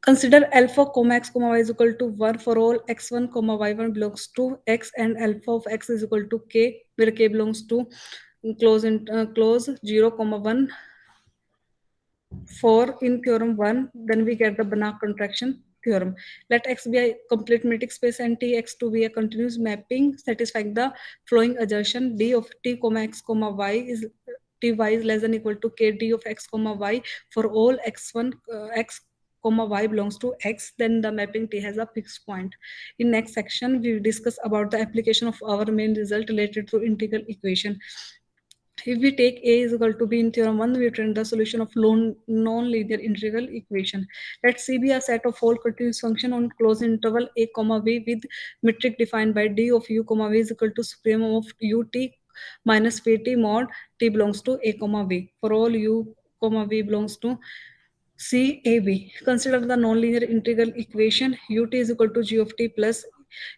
Consider alpha comma x comma y is equal to 1 for all x1 comma y1 belongs to X and alpha of x is equal to k where k belongs to close 0 comma 1 for in theorem 1, then we get the Banach contraction theorem. Let X be a complete metric space and T X to be a continuous mapping satisfying the following assertion. D of T comma X comma Y is Ty is less than equal to K D of X comma Y for all x1 x comma y belongs to X, then the mapping T has a fixed point. In next section, we will discuss about the application of our main result related to integral equation. If we take A is equal to B in theorem 1, we obtain the solution of non-linear integral equation. Let C be a set of all continuous function on closed interval A comma B with metric defined by D of U comma V is equal to supreme of ut minus Pt mod T belongs to A comma V for all U comma V belongs to C A B. Consider the nonlinear integral equation ut is equal to g of t plus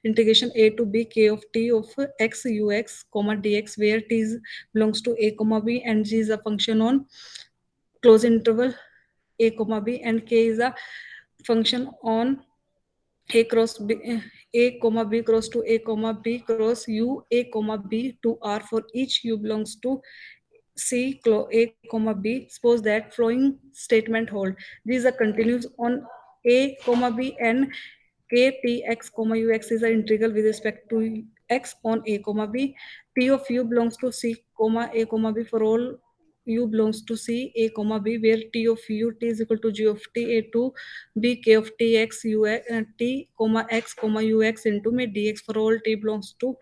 integration a to b k of t of x ux comma dx where t belongs to a comma b and g is a function on closed interval a comma b and k is a function on a cross b, a comma b cross to a comma b cross u a comma b to r for each u belongs to C A comma B. Suppose that following statement hold. These are continuous on A comma B and K T X comma UX is an integral with respect to X on A comma B. T of U belongs to C comma A comma B for all u belongs to C, A comma B, where T of u t is equal to G of t, A to B K of t x u t comma x comma ux into में dx for all t belongs to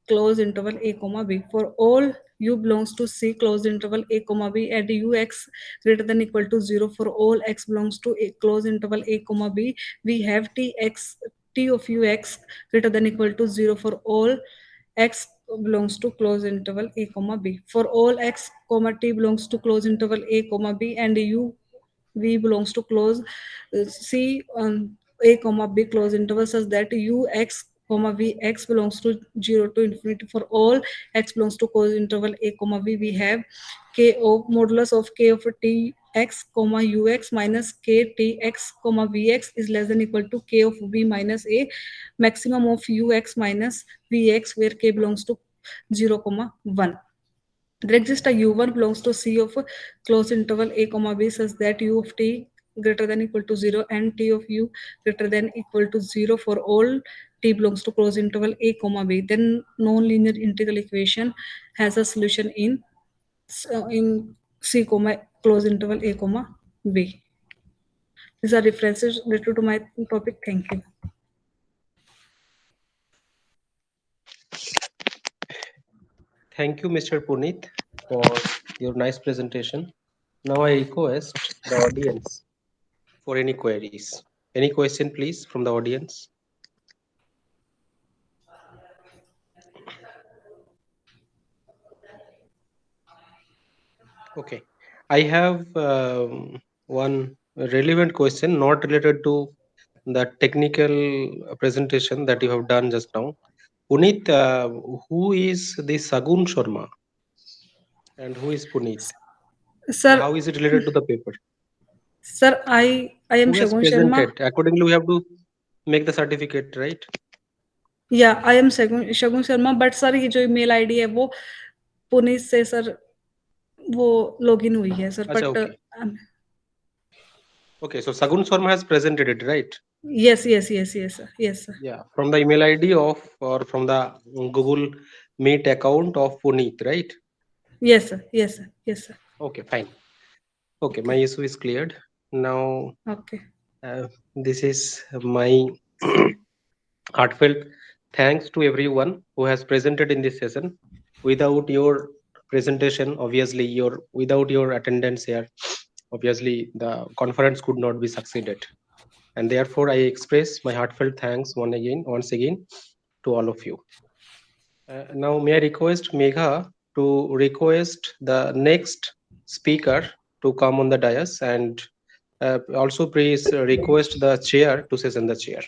close interval A comma B. For all u belongs to C close interval A comma B and ux greater than equal to 0 for all x belongs to a close interval A comma B, we have t of ux greater than equal to 0 for all x belongs to close interval A comma B. For all x comma t belongs to close interval A comma B and u v belongs to close C A comma B close interval such that u x comma v x belongs to 0 to infinity. For all x belongs to close interval A comma v, we have k of modulus of k of t x comma ux minus k t x comma vx is less than equal to k of v minus a, maximum of ux minus vx where k belongs to 0 comma 1. There exists a u1 belongs to C of closed interval A comma B such that u of t greater than equal to 0 and t of u greater than equal to 0 for all t belongs to closed interval A comma B. Then non-linear integral equation has a solution in C comma closed interval A comma B. These are references related to my topic. Thank you. Thank you, Mr. Puneet, for your nice presentation. Now I request the audience for any queries. Any question, please, from the audience? Okay, I have one relevant question, not related to the technical presentation that you have done just now. Puneet, who is the Sagun Sharma and who is Puneet? Sir, How is it related to the paper? sir, I am Who has Shagun Sharma. presented? Accordingly, we have to make the certificate, right? या I am Shagun Sharma but sir ये जो email ID है वो पुनीत से sir वो login हुई है sir Acha, but okay. Okay, so Sagun Sharma has presented it, right? yes sir. Yeah, from the email ID of or from the Google Meet account of Puneet, right? Yes sir. Okay, fine. Okay, my issue is cleared. Now, Okay. This is my heartfelt thanks to everyone who has presented in this session. Without your presentation, obviously, without your attendance here, obviously the conference could not be succeeded. And therefore, I express my heartfelt thanks once again to all of you. Now, may I request Megha to request the next speaker to come on the dais, and also please request the chair to sit in the chair.